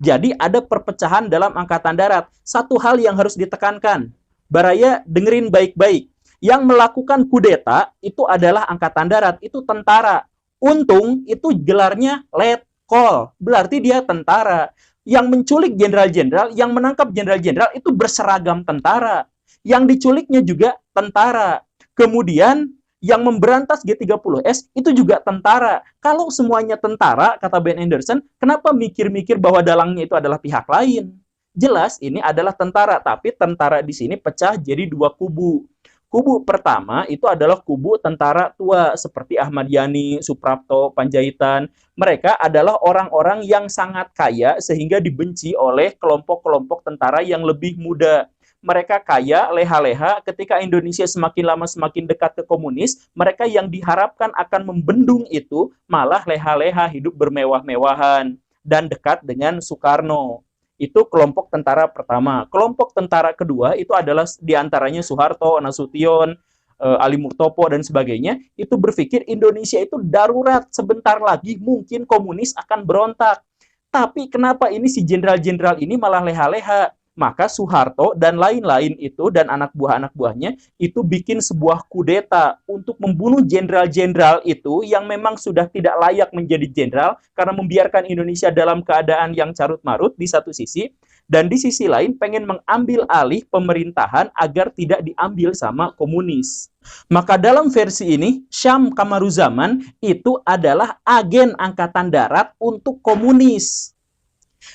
Jadi ada perpecahan dalam angkatan darat. Satu hal yang harus ditekankan. Baraya, dengerin baik-baik. Yang melakukan kudeta itu adalah angkatan darat. Itu tentara. Untung itu gelarnya letkol. Berarti dia tentara. Yang menculik jenderal-jenderal, yang menangkap jenderal-jenderal itu berseragam tentara. Yang diculiknya juga tentara. Kemudian yang memberantas G30S itu juga tentara. Kalau semuanya tentara, kata Ben Anderson, kenapa mikir-mikir bahwa dalangnya itu adalah pihak lain? Jelas ini adalah tentara, tapi tentara di sini pecah jadi dua kubu. Kubu pertama itu adalah kubu tentara tua seperti Ahmad Yani, Suprapto, Panjaitan. Mereka adalah orang-orang yang sangat kaya sehingga dibenci oleh kelompok-kelompok tentara yang lebih muda. Mereka kaya, leha-leha, ketika Indonesia semakin lama semakin dekat ke komunis, mereka yang diharapkan akan membendung itu malah leha-leha hidup bermewah-mewahan dan dekat dengan Soekarno. Itu kelompok tentara pertama. Kelompok tentara kedua itu adalah diantaranya Soeharto, Nasution, Ali Murtopo, dan sebagainya. Itu berpikir Indonesia itu darurat, sebentar lagi mungkin komunis akan berontak. Tapi kenapa ini si jenderal-jenderal ini malah leha-leha? Maka Soeharto dan lain-lain itu dan anak buahnya itu bikin sebuah kudeta untuk membunuh jenderal-jenderal itu yang memang sudah tidak layak menjadi jenderal karena membiarkan Indonesia dalam keadaan yang carut-marut di satu sisi, dan di sisi lain pengen mengambil alih pemerintahan agar tidak diambil sama komunis. Maka dalam versi ini, Syam Kamaruzaman itu adalah agen angkatan darat untuk komunis.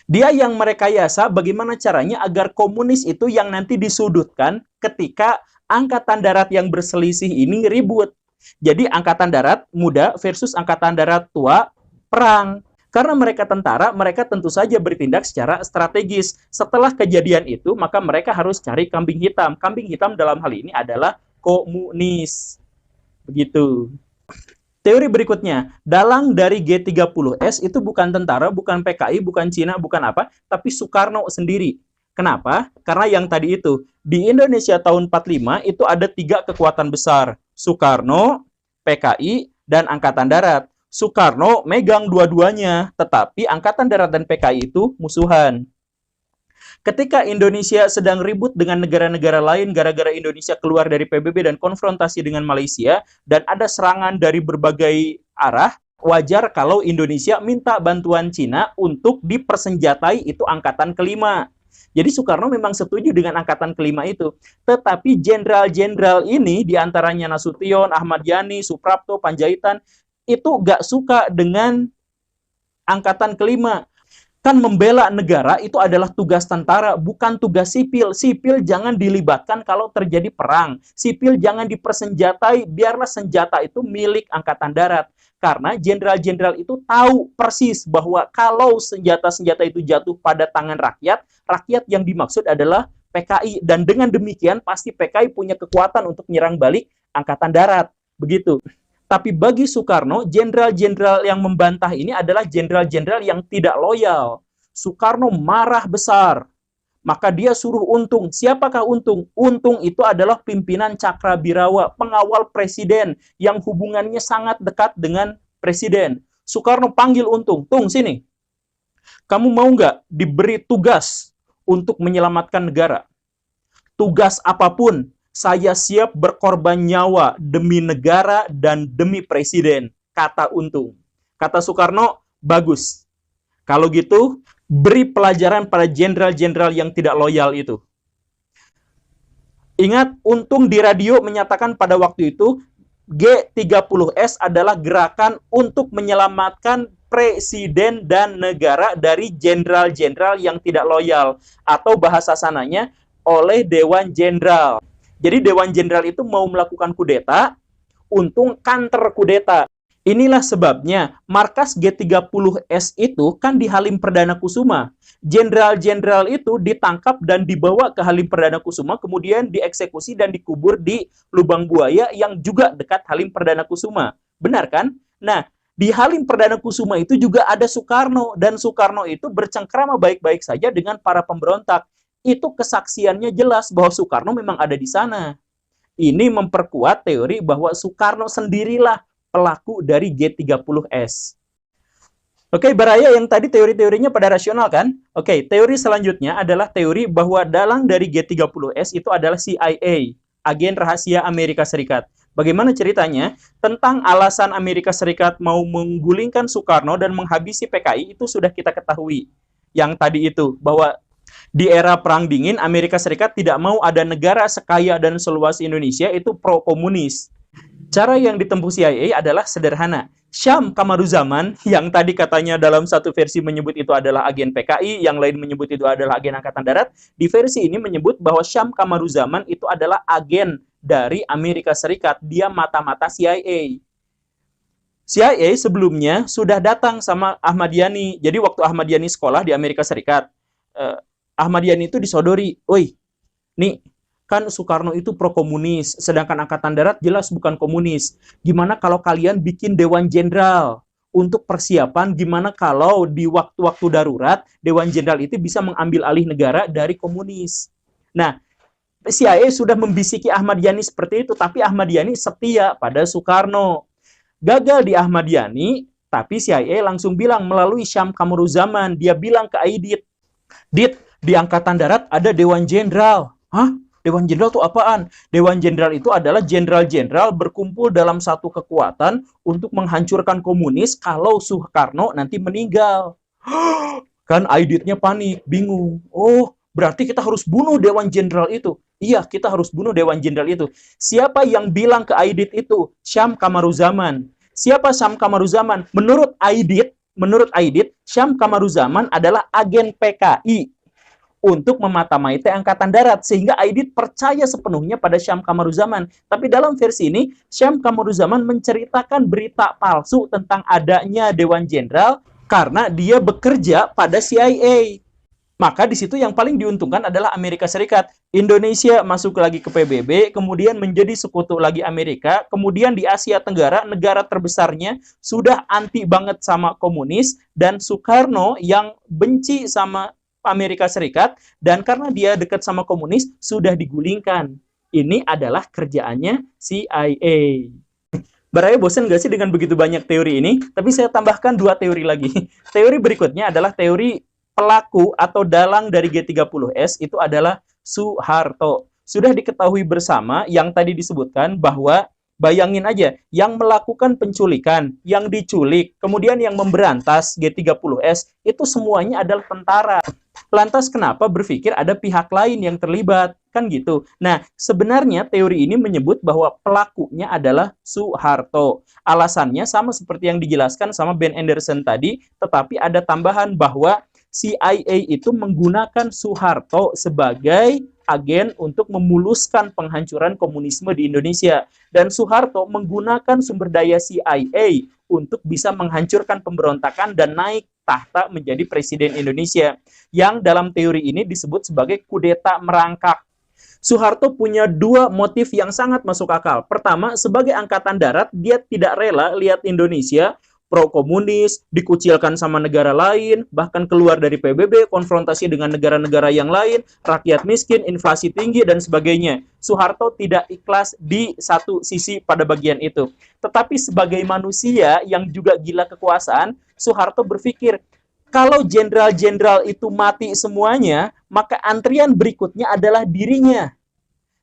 Dia yang merekayasa bagaimana caranya agar komunis itu yang nanti disudutkan ketika angkatan darat yang berselisih ini ribut. Jadi angkatan darat muda versus angkatan darat tua perang. Karena mereka tentara, mereka tentu saja bertindak secara strategis. Setelah kejadian itu, maka mereka harus cari kambing hitam. Kambing hitam dalam hal ini adalah komunis. Begitu. Teori berikutnya, dalang dari G30S itu bukan tentara, bukan PKI, bukan Cina, bukan apa, tapi Soekarno sendiri. Kenapa? Karena yang tadi itu, di Indonesia tahun 45 itu ada 3 kekuatan besar. Soekarno, PKI, dan Angkatan Darat. Soekarno megang dua-duanya, tetapi Angkatan Darat dan PKI itu musuhan. Ketika Indonesia sedang ribut dengan negara-negara lain gara-gara Indonesia keluar dari PBB dan konfrontasi dengan Malaysia, dan ada serangan dari berbagai arah, wajar kalau Indonesia minta bantuan Cina untuk dipersenjatai itu angkatan kelima. Jadi Soekarno memang setuju dengan angkatan kelima itu. Tetapi jenderal-jenderal ini, diantaranya Nasution, Ahmad Yani, Suprapto, Panjaitan, itu gak suka dengan angkatan kelima. Kan membela negara itu adalah tugas tentara, bukan tugas sipil. Sipil jangan dilibatkan kalau terjadi perang. Sipil jangan dipersenjatai, biarlah senjata itu milik Angkatan Darat. Karena jenderal-jenderal itu tahu persis bahwa kalau senjata-senjata itu jatuh pada tangan rakyat, rakyat yang dimaksud adalah PKI. Dan dengan demikian pasti PKI punya kekuatan untuk menyerang balik Angkatan Darat. Begitu. Tapi bagi Soekarno, jenderal-jenderal yang membantah ini adalah jenderal-jenderal yang tidak loyal. Soekarno marah besar. Maka dia suruh Untung. Siapakah Untung? Untung itu adalah pimpinan Cakrabirawa, pengawal presiden yang hubungannya sangat dekat dengan presiden. Soekarno panggil Untung. Tung, sini. Kamu mau nggak diberi tugas untuk menyelamatkan negara? Tugas apapun. Saya siap berkorban nyawa demi negara dan demi presiden, kata Untung. Kata Soekarno, bagus. Kalau gitu, beri pelajaran pada jenderal-jenderal yang tidak loyal itu. Ingat, Untung di radio menyatakan pada waktu itu, G30S adalah gerakan untuk menyelamatkan presiden dan negara dari jenderal-jenderal yang tidak loyal. Atau bahasa sananya, oleh Dewan Jenderal. Jadi Dewan Jenderal itu mau melakukan kudeta, Untung counter kudeta. Inilah sebabnya markas G30S itu kan di Halim Perdana Kusuma. Jenderal-jenderal itu ditangkap dan dibawa ke Halim Perdana Kusuma, kemudian dieksekusi dan dikubur di Lubang Buaya yang juga dekat Halim Perdana Kusuma. Benar kan? Nah, di Halim Perdana Kusuma itu juga ada Soekarno, dan Soekarno itu bercengkrama baik-baik saja dengan para pemberontak. Itu kesaksiannya jelas bahwa Soekarno memang ada di sana. Ini memperkuat teori bahwa Soekarno sendirilah pelaku dari G30S. Oke, Baraya, yang tadi teori-teorinya pada rasional kan? Oke, teori selanjutnya adalah teori bahwa dalang dari G30S itu adalah CIA, agen rahasia Amerika Serikat. Bagaimana ceritanya? Tentang alasan Amerika Serikat mau menggulingkan Soekarno dan menghabisi PKI itu sudah kita ketahui. Yang tadi itu, bahwa di era Perang Dingin, Amerika Serikat tidak mau ada negara sekaya dan seluas Indonesia itu pro-komunis. Cara yang ditempuh CIA adalah sederhana. Syam Kamaruzaman, yang tadi katanya dalam satu versi menyebut itu adalah agen PKI, yang lain menyebut itu adalah agen Angkatan Darat, di versi ini menyebut bahwa Syam Kamaruzaman itu adalah agen dari Amerika Serikat. Dia mata-mata CIA. CIA sebelumnya sudah datang sama Ahmad Yani. Jadi waktu Ahmad Yani sekolah di Amerika Serikat, Ahmad Yani itu disodori, oi, nih, kan Soekarno itu pro-komunis, sedangkan Angkatan Darat jelas bukan komunis. Gimana kalau kalian bikin Dewan Jenderal untuk persiapan gimana kalau di waktu-waktu darurat, Dewan Jenderal itu bisa mengambil alih negara dari komunis. Nah, CIA sudah membisiki Ahmad Yani seperti itu, tapi Ahmad Yani setia pada Soekarno. Gagal di Ahmad Yani, tapi CIA langsung bilang melalui Syam Kamaruzaman, dia bilang ke Aidit, Dit, di Angkatan Darat ada Dewan Jenderal. Hah? Dewan Jenderal itu apaan? Dewan Jenderal itu adalah jenderal-jenderal berkumpul dalam satu kekuatan untuk menghancurkan komunis kalau Soekarno nanti meninggal. Kan Aiditnya panik, bingung. Oh, berarti kita harus bunuh Dewan Jenderal itu. Iya, kita harus bunuh Dewan Jenderal itu. Siapa yang bilang ke Aidit itu? Syam Kamaruzaman. Siapa Syam Kamaruzaman? Menurut Aidit, Syam Kamaruzaman adalah agen PKI untuk memata-matai Angkatan Darat, sehingga Aidit percaya sepenuhnya pada Syam Kamaruzaman. Tapi dalam versi ini, Syam Kamaruzaman menceritakan berita palsu tentang adanya Dewan Jenderal karena dia bekerja pada CIA. Maka di situ yang paling diuntungkan adalah Amerika Serikat. Indonesia masuk lagi ke PBB, kemudian menjadi sekutu lagi Amerika, kemudian di Asia Tenggara, negara terbesarnya sudah anti banget sama komunis, dan Soekarno yang benci sama Amerika Serikat, dan karena dia dekat sama komunis, sudah digulingkan. Ini adalah kerjaannya CIA. Baraya bosan nggak sih dengan begitu banyak teori ini? Tapi saya tambahkan 2 teori lagi. Teori berikutnya adalah teori pelaku atau dalang dari G30S itu adalah Soeharto. Sudah diketahui bersama yang tadi disebutkan bahwa bayangin aja, yang melakukan penculikan, yang diculik, kemudian yang memberantas G30S, itu semuanya adalah tentara. Lantas kenapa berpikir ada pihak lain yang terlibat? Kan gitu. Nah, sebenarnya teori ini menyebut bahwa pelakunya adalah Soeharto. Alasannya sama seperti yang dijelaskan sama Ben Anderson tadi, tetapi ada tambahan bahwa CIA itu menggunakan Soeharto sebagai agen untuk memuluskan penghancuran komunisme di Indonesia. Dan Soeharto menggunakan sumber daya CIA untuk bisa menghancurkan pemberontakan dan naik tahta menjadi presiden Indonesia, yang dalam teori ini disebut sebagai kudeta merangkak. Soeharto punya dua motif yang sangat masuk akal. Pertama, sebagai angkatan darat, dia tidak rela lihat Indonesia pro-komunis, dikucilkan sama negara lain, bahkan keluar dari PBB, konfrontasi dengan negara-negara yang lain, rakyat miskin, inflasi tinggi, dan sebagainya. Soeharto tidak ikhlas di satu sisi pada bagian itu. Tetapi sebagai manusia yang juga gila kekuasaan, Soeharto berpikir, kalau jenderal-jenderal itu mati semuanya, maka antrian berikutnya adalah dirinya.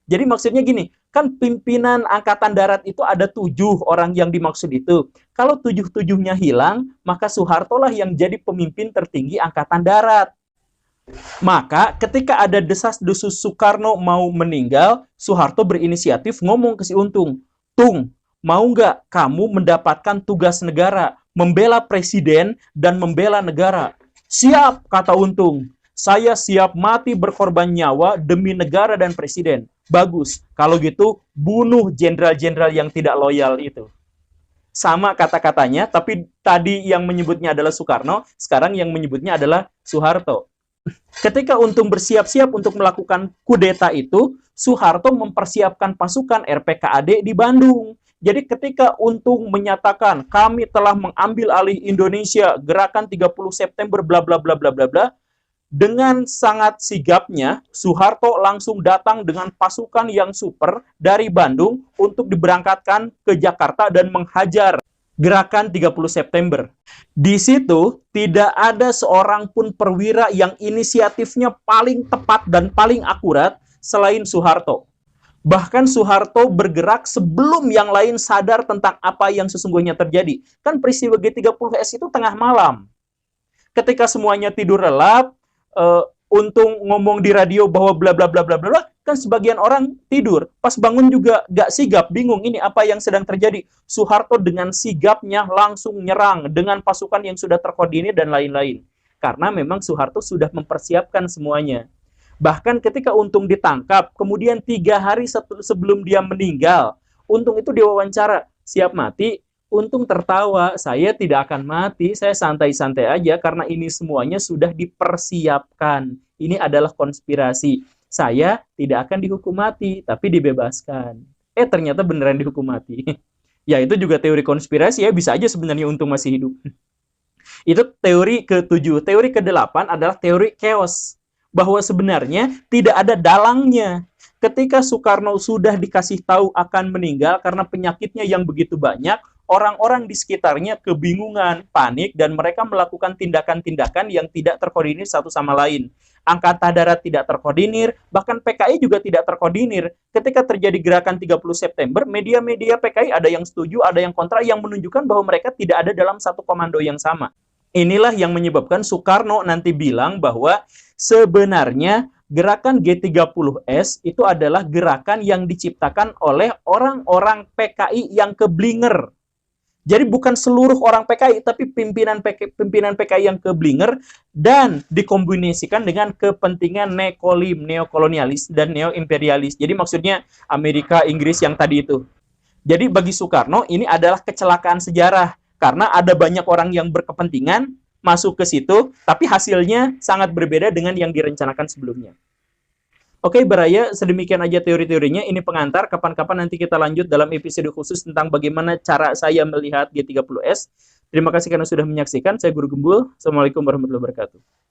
Jadi maksudnya gini, kan pimpinan Angkatan Darat itu ada 7 orang yang dimaksud itu. Kalau 7-7-nya hilang, maka Soeharto lah yang jadi pemimpin tertinggi Angkatan Darat. Maka ketika ada desas-desus Soekarno mau meninggal, Soeharto berinisiatif ngomong ke si Untung, Tung, mau nggak kamu mendapatkan tugas negara, membela presiden dan membela negara? Siap, kata Untung. Saya siap mati berkorban nyawa demi negara dan presiden. Bagus, kalau gitu bunuh jenderal-jenderal yang tidak loyal itu. Sama kata-katanya, tapi tadi yang menyebutnya adalah Soekarno, sekarang yang menyebutnya adalah Soeharto. Ketika Untung bersiap-siap untuk melakukan kudeta itu, Soeharto mempersiapkan pasukan RPKAD di Bandung. Jadi ketika Untung menyatakan kami telah mengambil alih Indonesia, gerakan 30 September bla bla bla bla bla bla, dengan sangat sigapnya, Soeharto langsung datang dengan pasukan yang super dari Bandung untuk diberangkatkan ke Jakarta dan menghajar gerakan 30 September. Di situ tidak ada seorang pun perwira yang inisiatifnya paling tepat dan paling akurat selain Soeharto. Bahkan Soeharto bergerak sebelum yang lain sadar tentang apa yang sesungguhnya terjadi. Kan peristiwa G30S itu tengah malam. Ketika semuanya tidur lelap, Untung ngomong di radio bahwa bla bla bla bla bla, kan sebagian orang tidur. Pas bangun juga gak sigap, bingung ini apa yang sedang terjadi. Soeharto dengan sigapnya langsung nyerang dengan pasukan yang sudah terkoordinir dan lain-lain. Karena memang Soeharto sudah mempersiapkan semuanya. Bahkan ketika Untung ditangkap, kemudian 3 hari sebelum dia meninggal, Untung itu diwawancara, siap mati. Untung tertawa, saya tidak akan mati, saya santai-santai aja karena ini semuanya sudah dipersiapkan. Ini adalah konspirasi. Saya tidak akan dihukum mati, tapi dibebaskan. Ternyata beneran dihukum mati. Ya, itu juga teori konspirasi ya, bisa aja sebenarnya Untung masih hidup. Itu teori ke-7. Teori ke-8 adalah teori chaos. Bahwa sebenarnya tidak ada dalangnya. Ketika Soekarno sudah dikasih tahu akan meninggal karena penyakitnya yang begitu banyak, orang-orang di sekitarnya kebingungan, panik, dan mereka melakukan tindakan-tindakan yang tidak terkoordinir satu sama lain. Angkatan Darat tidak terkoordinir, bahkan PKI juga tidak terkoordinir. Ketika terjadi gerakan 30 September, media-media PKI ada yang setuju, ada yang kontra, yang menunjukkan bahwa mereka tidak ada dalam satu komando yang sama. Inilah yang menyebabkan Soekarno nanti bilang bahwa sebenarnya gerakan G30S itu adalah gerakan yang diciptakan oleh orang-orang PKI yang keblinger. Jadi bukan seluruh orang PKI, tapi pimpinan PKI yang keblinger dan dikombinasikan dengan kepentingan neokolonialis dan neoimperialis. Jadi maksudnya Amerika, Inggris yang tadi itu. Jadi bagi Soekarno ini adalah kecelakaan sejarah karena ada banyak orang yang berkepentingan masuk ke situ, tapi hasilnya sangat berbeda dengan yang direncanakan sebelumnya. Oke, Baraya, sedemikian aja teori-teorinya. Ini pengantar, kapan-kapan nanti kita lanjut dalam episode khusus tentang bagaimana cara saya melihat G30S. Terima kasih karena sudah menyaksikan. Saya Guru Gembul. Assalamualaikum warahmatullahi wabarakatuh.